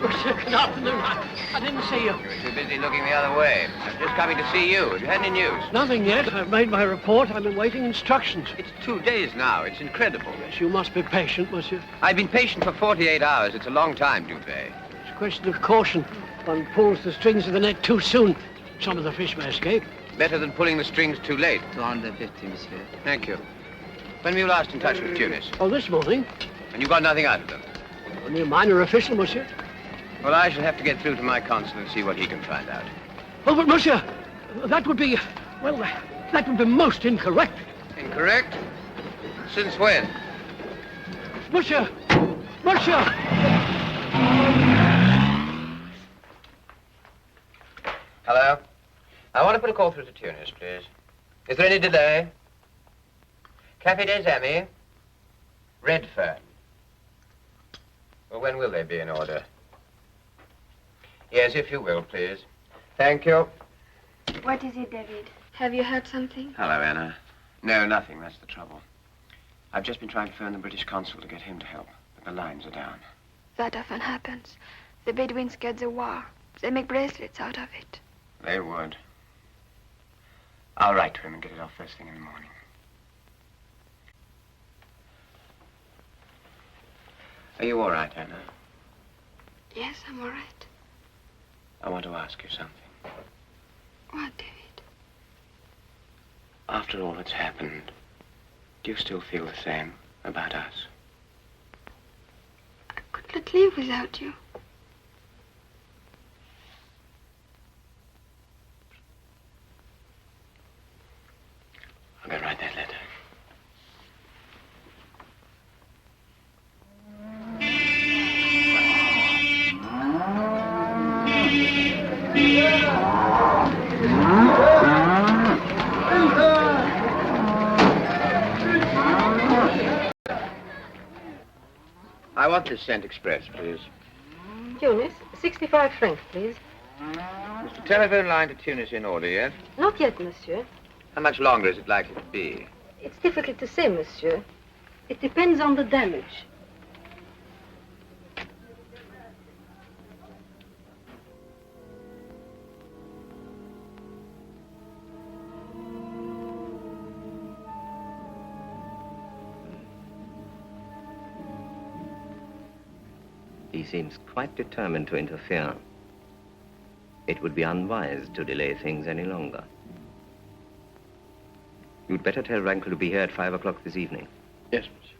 Monsieur, good afternoon. I didn't see you. You were too busy looking the other way. I'm just coming to see you. Have you had any news? Nothing yet. I've made my report. I've been waiting instructions. It's 2 days now. It's incredible. Yes, you must be patient, monsieur. I've been patient for 48 hours. It's a long time, Duvet. It's a question of caution. One pulls the strings of the net too soon. Some of the fish may escape. Better than pulling the strings too late. 250, monsieur. Thank you. When were you last in touch with Tunis? Oh, this morning. And you got nothing out of them? Only a minor official, monsieur. Well, I shall have to get through to my consul and see what he can find out. Oh, but monsieur, that would be, well, that would be most incorrect. Incorrect? Since when? Monsieur! Monsieur! Hello? I want to put a call through to Tunis, please. Is there any delay? Café des Amis? Redfern. Well, when will they be in order? Yes, if you will, please. Thank you. What is it, David? Have you heard something? Hello, Anna. No, nothing. That's the trouble. I've just been trying to phone the British consul to get him to help, but the lines are down. That often happens. The Bedouins get the war. They make bracelets out of it. They would. I'll write to him and get it off first thing in the morning. Are you all right, Anna? Yes, I'm all right. I want to ask you something. What, David? After all that's happened, do you still feel the same about us? I could not live without you. I'll go write that letter. I want this sent express, please. Tunis, 65 francs, please. Is the telephone line to Tunis in order yet? Not yet, monsieur. How much longer is it likely to be? It's difficult to say, monsieur. It depends on the damage. He seems quite determined to interfere. It would be unwise to delay things any longer. You'd better tell Rankel to be here at 5 o'clock this evening. Yes, monsieur.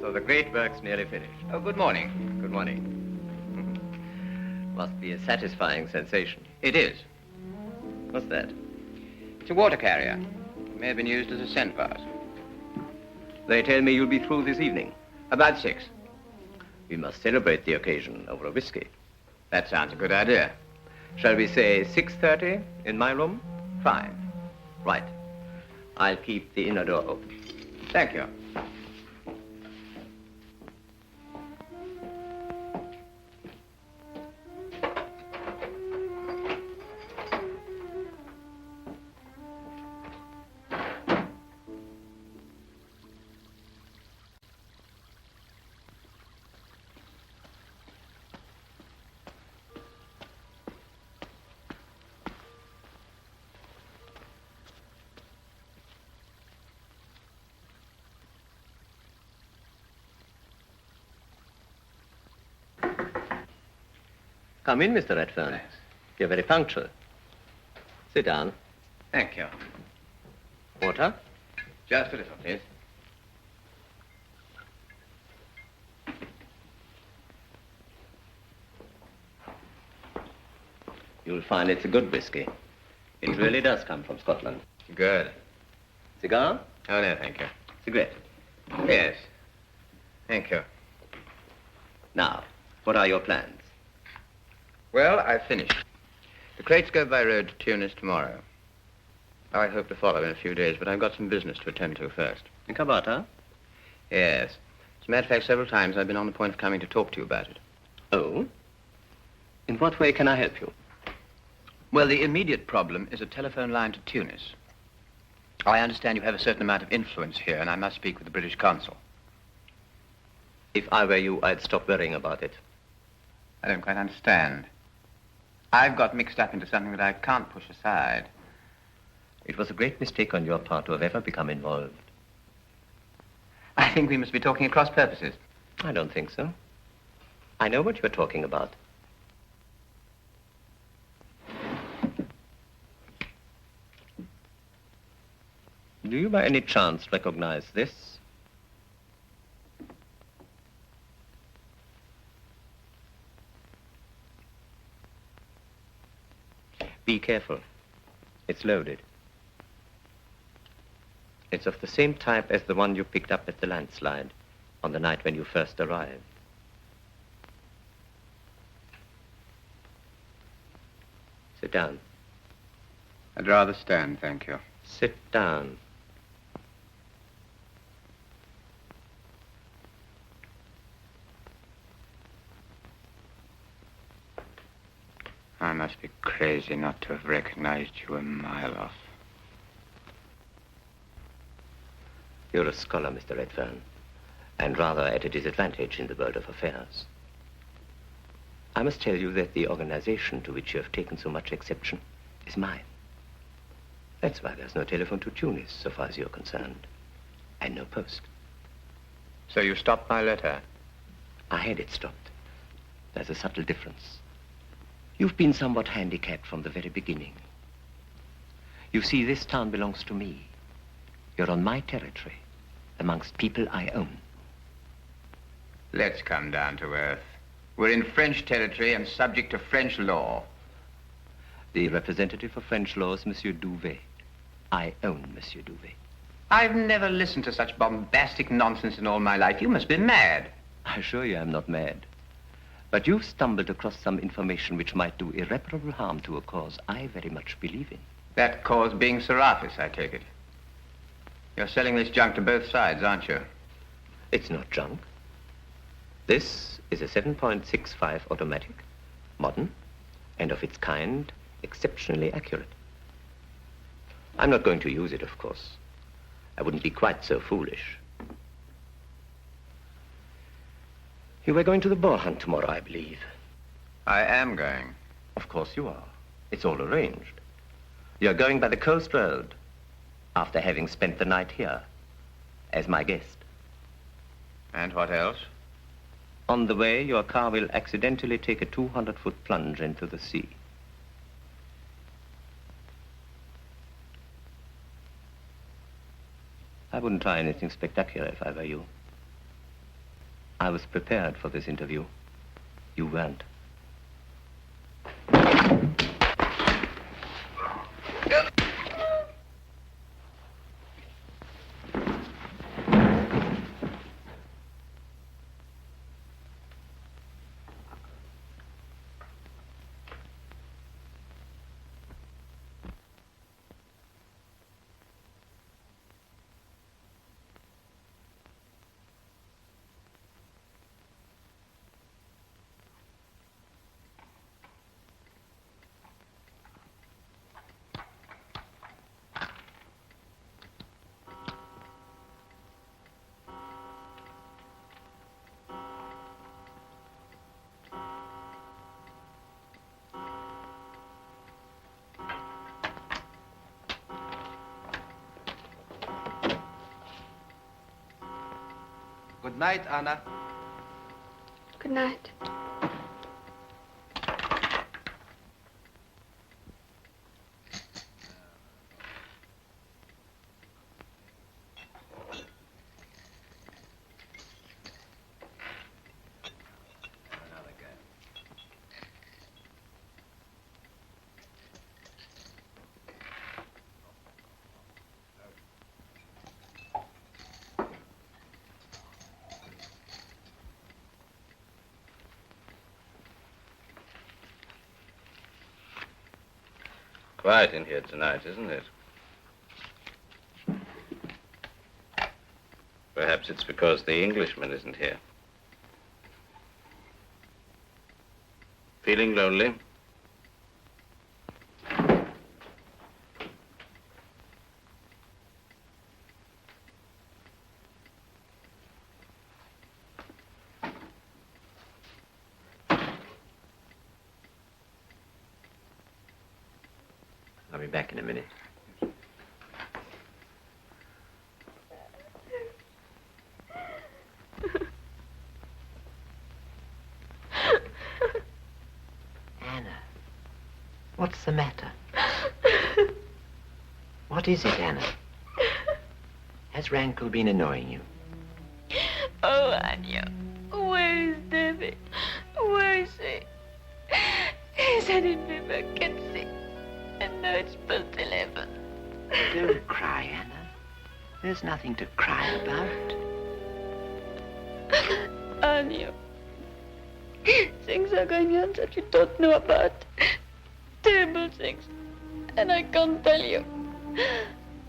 So the great work's nearly finished. Oh, good morning. Good morning. Must be a satisfying sensation. It is. What's that? It's a water carrier. It may have been used as a scent pass. They tell me you'll be through this evening. About 6. We must celebrate the occasion over a whiskey. That sounds a good idea. Shall we say 6:30 in my room? Fine. Right. I'll keep the inner door open. Thank you. Come in, Mr. Redfern. Thanks. You're very punctual. Sit down. Thank you. Water? Just a little, please. You'll find it's a good whiskey. It really does come from Scotland. Good. Cigar? Oh, no, thank you. Cigarette? Yes. Thank you. Now, what are your plans? Well, I've finished. The crates go by road to Tunis tomorrow. I hope to follow in a few days, but I've got some business to attend to first. In Kabata? Yes. As a matter of fact, several times I've been on the point of coming to talk to you about it. Oh? In what way can I help you? Well, the immediate problem is a telephone line to Tunis. I understand you have a certain amount of influence here, and I must speak with the British consul. If I were you, I'd stop worrying about it. I don't quite understand. I've got mixed up into something that I can't push aside. It was a great mistake on your part to have ever become involved. I think we must be talking at cross purposes. I don't think so. I know what you're talking about. Do you by any chance recognize this? Be careful. It's loaded. It's of the same type as the one you picked up at the landslide on the night when you first arrived. Sit down. I'd rather stand, thank you. Sit down. I must be crazy not to have recognized you a mile off. You're a scholar, Mr. Redfern, and rather at a disadvantage in the world of affairs. I must tell you that the organization to which you have taken so much exception is mine. That's why there's no telephone to Tunis, so far as you're concerned, and no post. So you stopped my letter? I had it stopped. There's a subtle difference. You've been somewhat handicapped from the very beginning. You see, this town belongs to me. You're on my territory, amongst people I own. Let's come down to earth. We're in French territory and subject to French law. The representative of French law is Monsieur Douvet. I own Monsieur Douvet. I've never listened to such bombastic nonsense in all my life. You must be mad. I assure you I'm not mad. But you've stumbled across some information which might do irreparable harm to a cause I very much believe in. That cause being Serapis, I take it. You're selling this junk to both sides, aren't you? It's not junk. This is a 7.65 automatic, modern, and of its kind, exceptionally accurate. I'm not going to use it, of course. I wouldn't be quite so foolish. You were going to the boar hunt tomorrow, I believe. I am going. Of course you are. It's all arranged. You're going by the coast road after having spent the night here as my guest. And what else? On the way, your car will accidentally take a 200-foot plunge into the sea. I wouldn't try anything spectacular if I were you. I was prepared for this interview. You weren't. Good night, Anna. Good night. quiet in here tonight, isn't it? Perhaps it's because the Englishman isn't here. Feeling lonely? I'll be back in a minute. Anna, what's the matter? What is it, Anna? Has Rankle been annoying you? Oh, Anya, where is David? Where is he? He said he'd be back at 6, and now it's past 11. Don't cry, Anna. There's nothing to cry about. Anya, things are going on that you don't know about. Terrible things, and I can't tell you.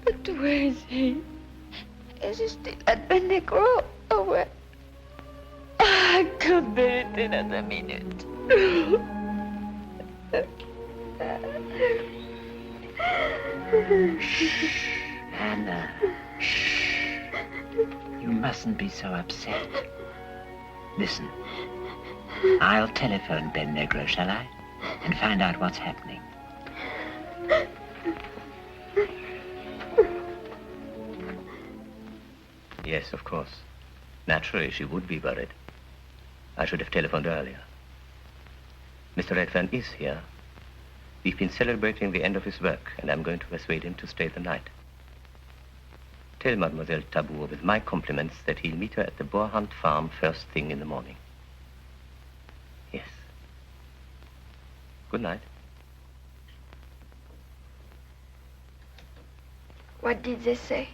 But where is he? Is he still at Benegro, or where? I can't bear it another minute. Shh, Anna. Shh. You mustn't be so upset. Listen, I'll telephone Ben Negro, shall I? And find out what's happening. Yes, of course. Naturally, she would be worried. I should have telephoned earlier. Mr. Redfern is here. We've been celebrating the end of his work, and I'm going to persuade him to stay the night. Tell Mademoiselle Tabour with my compliments that he'll meet her at the boar hunt farm first thing in the morning. Yes. Good night. What did they say?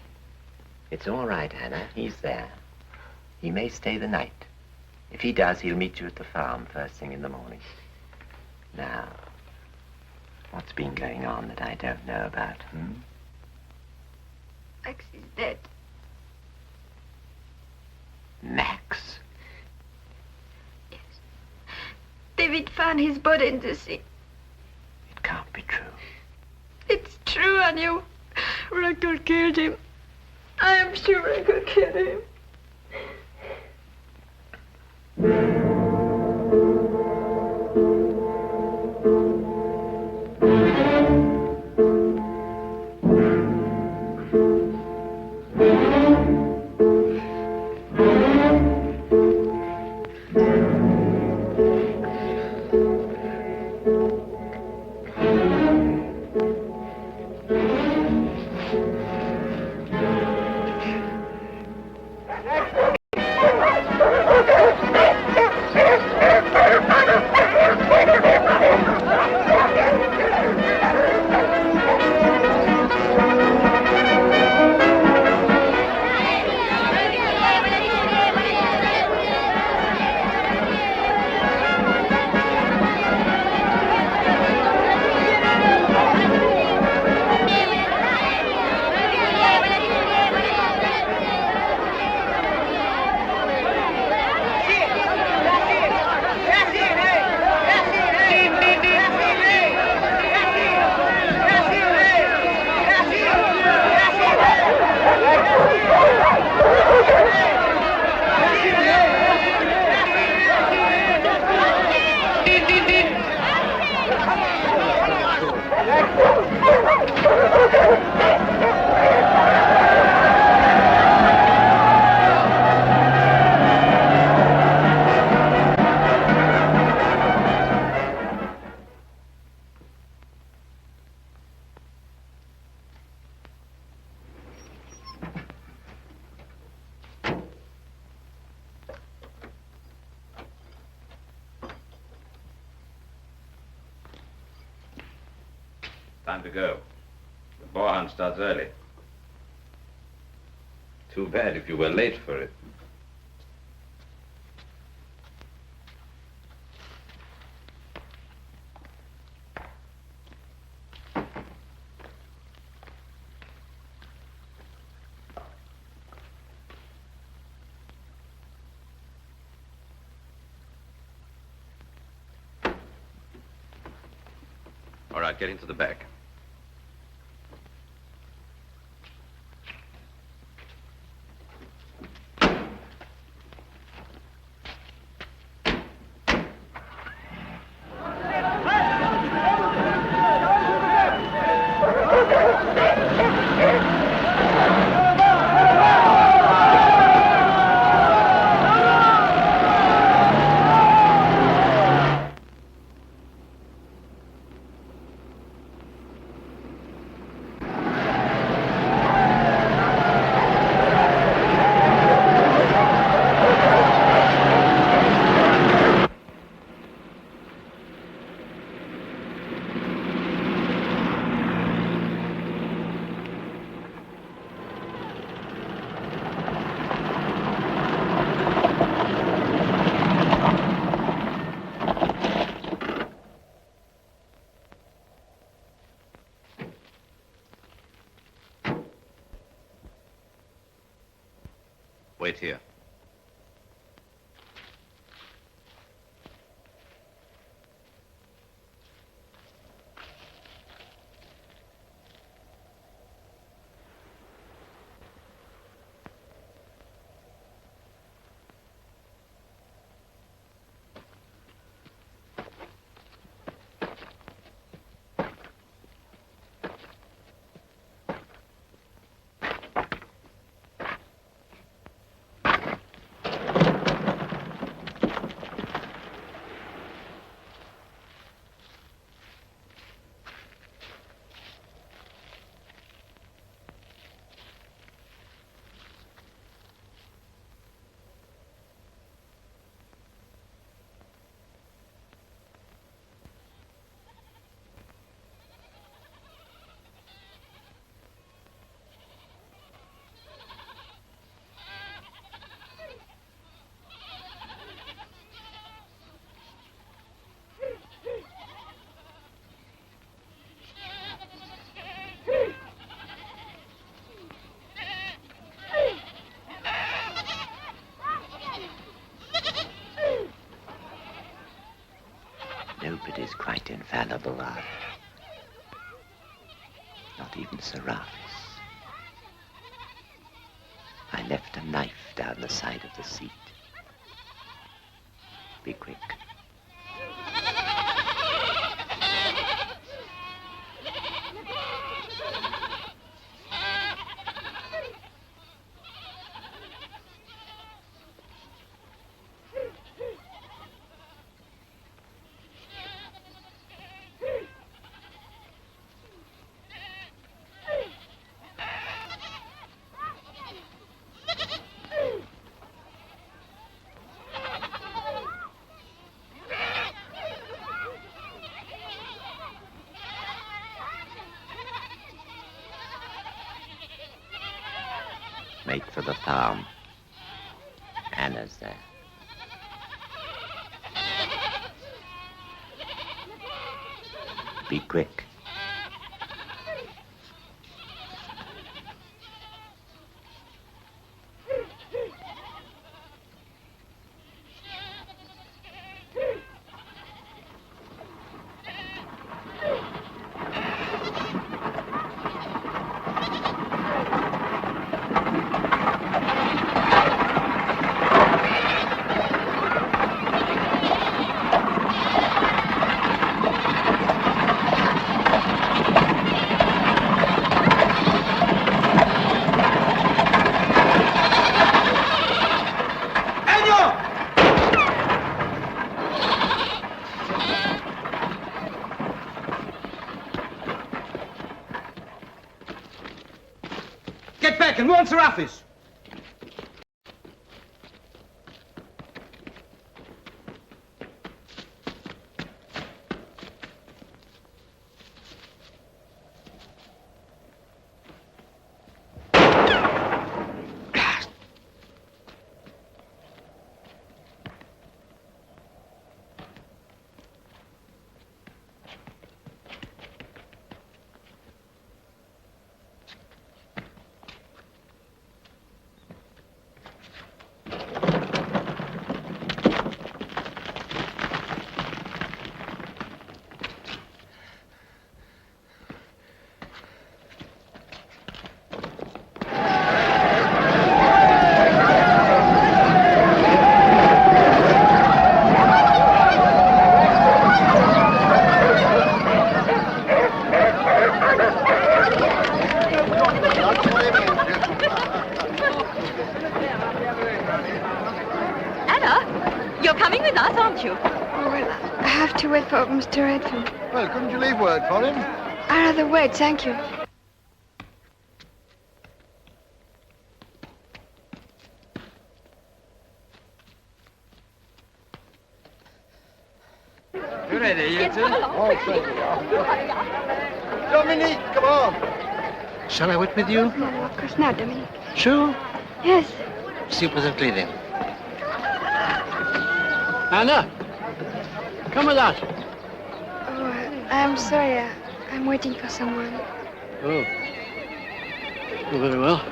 It's all right, Anna. He's there. He may stay the night. If he does, he'll meet you at the farm first thing in the morning. Now, what's been going on that I don't know about, Max is dead. Max? Yes. David found his body in the sea. It can't be true. It's true, Anu. Racket killed him. I am sure Racket killed him. Time to go. The boar hunt starts early. Too bad if you were late for it. right, get into the back. Wait here. Nobody's quite infallible, are they? Not even Serapis. I left a knife down the side of the seat. Be quick. Make for the farm. Anna's there. Be quick. Get back and warn Serapis! coming with us, aren't you? Oh, well, I have to wait for Mr. Redfern. Well, couldn't you leave word for him? I'd rather wait, thank you. You ready, you two? Oh, thank you. Dominique, come on. Shall I wait with you? No, of course not, Dominique. Sure. Yes. See you presently then. Anna, come with us. Oh, I'm sorry. I'm waiting for someone. Oh. Oh, very well.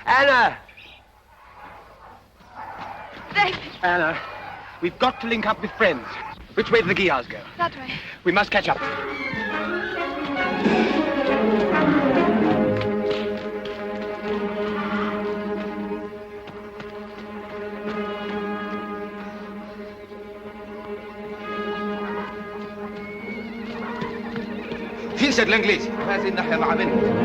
Anna! David! Anna, we've got to link up with friends. Which way do the Guillards go? That way. We must catch up. فين سيد الانجليزي؟ هذه الناحية مع بنت.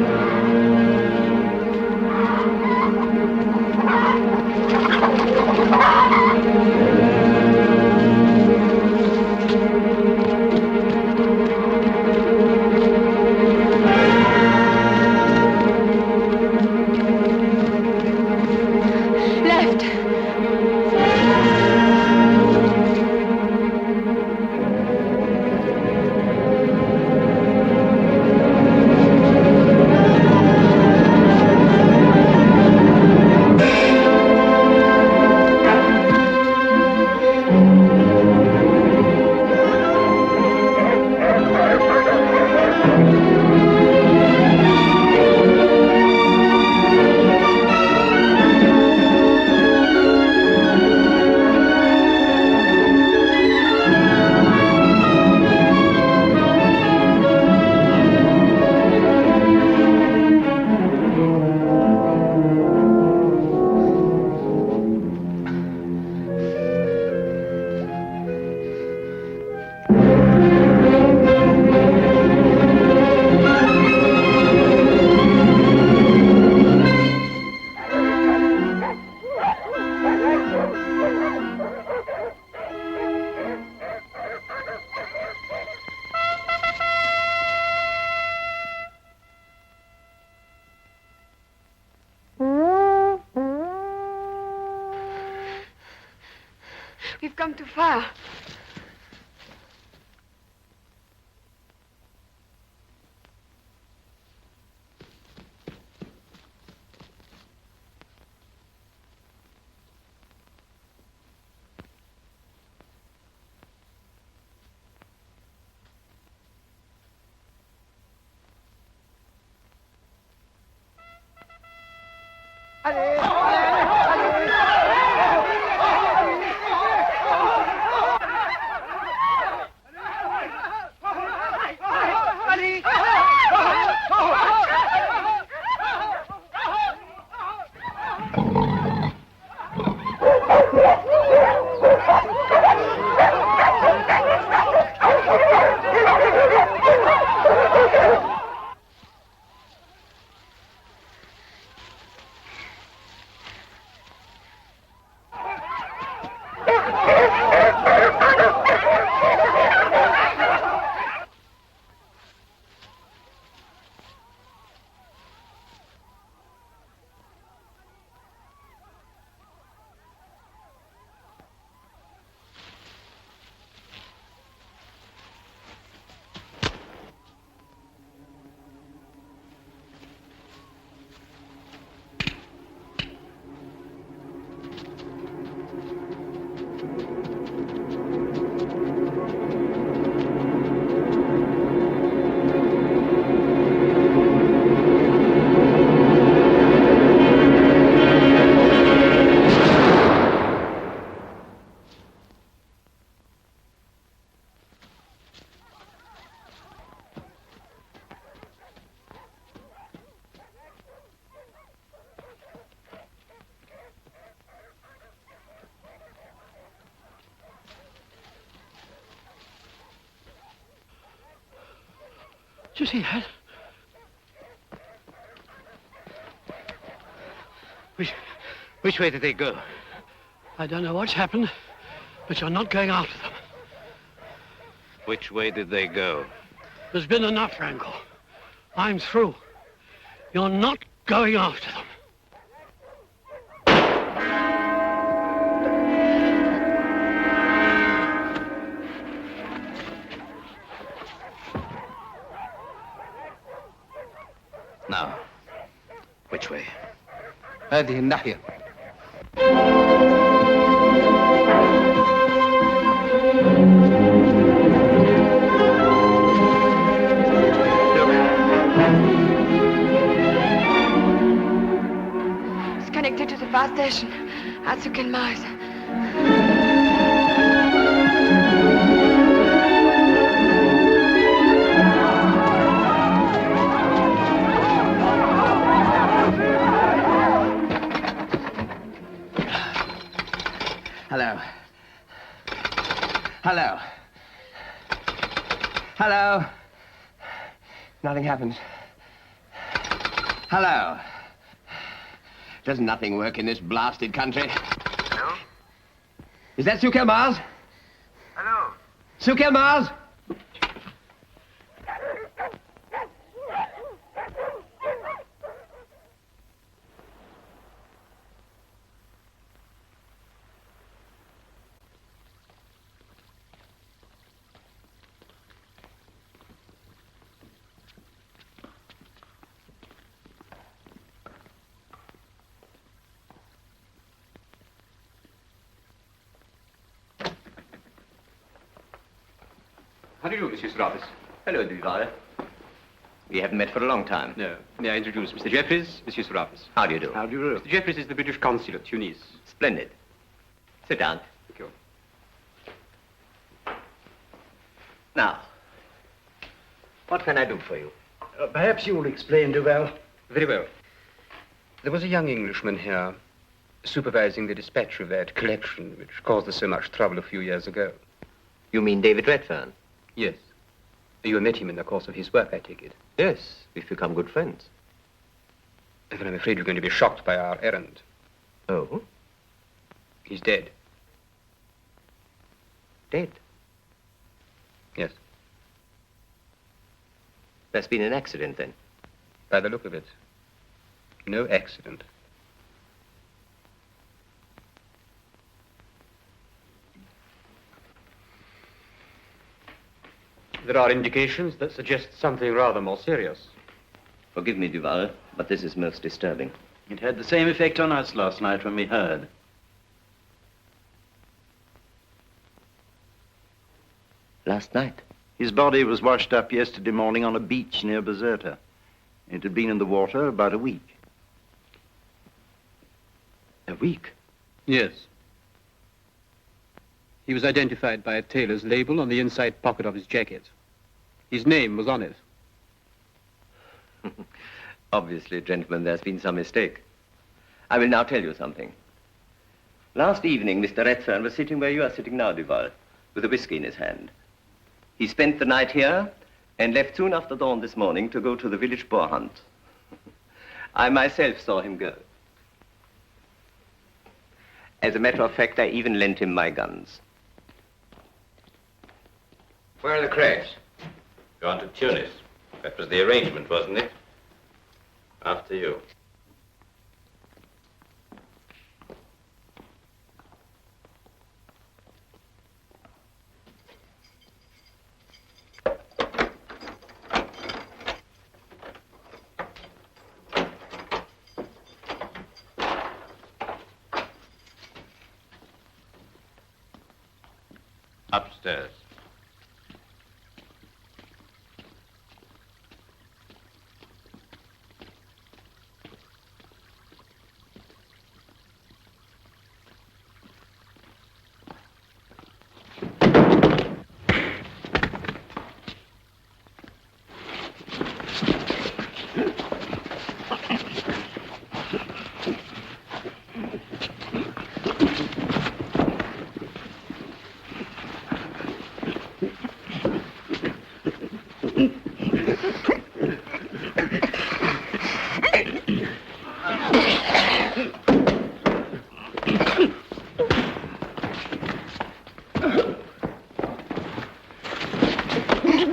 We've come too far. Did you see that? Which way did they go? I don't know what's happened, but you're not going after them. Which way did they go? There's been enough, Wrangle. I'm through. You're not going after them. Now, which way? هذه الناحية. It's connected to the bus station at Mars. Hello. Hello. Hello. Nothing happens. Hello. Does nothing work in this blasted country? Hello? Is that Sukel Mars? Hello? Sukel Mars? How do you do, Monsieur Serapis? Hello, Duval. We haven't met for a long time. No. May I introduce Mr. Jeffries, Monsieur Serapis? How do you do? How do you do? Mr. Jeffries is the British consul at Tunis. Splendid. Sit down. Thank you. Now, what can I do for you? Perhaps you will explain, Duval. Very well. There was a young Englishman here supervising the dispatch of that collection which caused us so much trouble a few years ago. You mean David Redfern? Yes. You met him in the course of his work, I take it. Yes, we've become good friends. Then I'm afraid you're going to be shocked by our errand. Oh? He's dead. Dead? Yes. There's been an accident, then? By the look of it. No accident. There are indications that suggest something rather more serious. Forgive me, Duval, but this is most disturbing. It had the same effect on us last night when we heard. Last night? His body was washed up yesterday morning on a beach near Bizerta. It had been in the water about a week. A week? Yes. He was identified by a tailor's label on the inside pocket of his jacket. His name was on it. Obviously, gentlemen, there's been some mistake. I will now tell you something. Last evening, Mr. Redfern was sitting where you are sitting now, Duval, with a whiskey in his hand. He spent the night here and left soon after dawn this morning to go to the village boar hunt. I myself saw him go. As a matter of fact, I even lent him my guns. Where are the crates? Gone to Tunis. That was the arrangement, wasn't it? After you. Upstairs.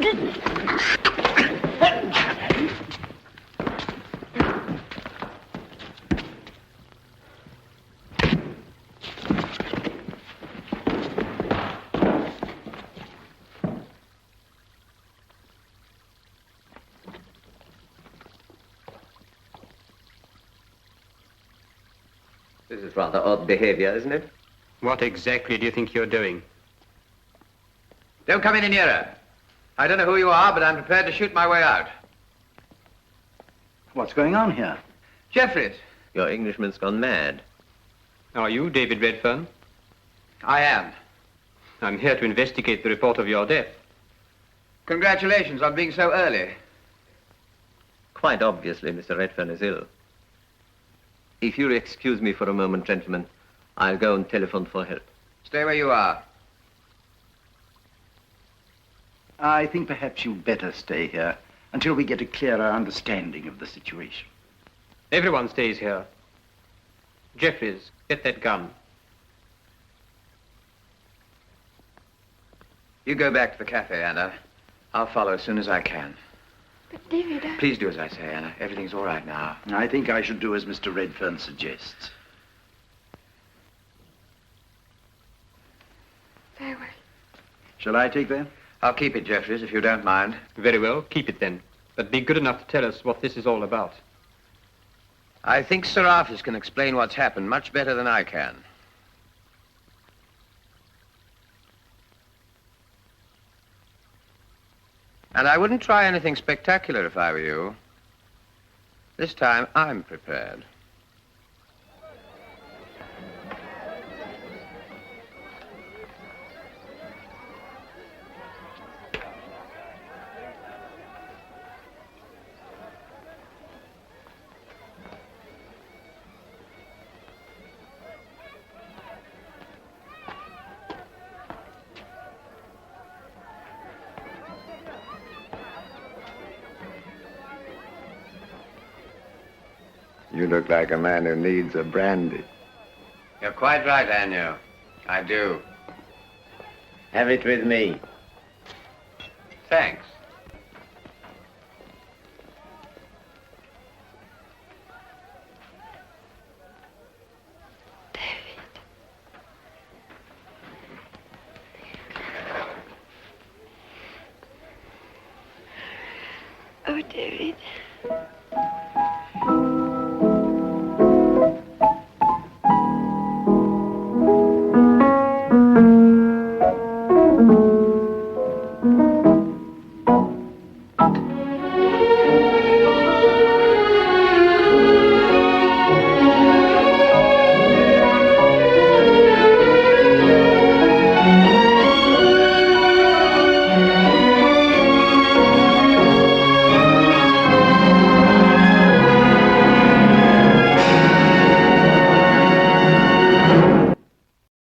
This is rather odd behavior, isn't it? What exactly do you think you're doing? Don't come any nearer. I don't know who you are, but I'm prepared to shoot my way out. What's going on here? Jeffries. Your Englishman's gone mad. Are you David Redfern? I am. I'm here to investigate the report of your death. Congratulations on being so early. Quite obviously, Mr. Redfern is ill. If you'll excuse me for a moment, gentlemen, I'll go and telephone for help. Stay where you are. I think perhaps you'd better stay here until we get a clearer understanding of the situation. Everyone stays here. Jeffries, get that gun. You go back to the cafe, Anna. I'll follow as soon as I can. But David, Please do as I say, Anna. Everything's all right now. I think I should do as Mr. Redfern suggests. Very well. Shall I take that? I'll keep it, Jeffries, if you don't mind. Very well, keep it then. But be good enough to tell us what this is all about. I think Serafis can explain what's happened much better than I can. And I wouldn't try anything spectacular if I were you. This time, I'm prepared. You look like a man who needs a brandy. You're quite right, Anouk. I do. Have it with me. Thanks. Oh, David.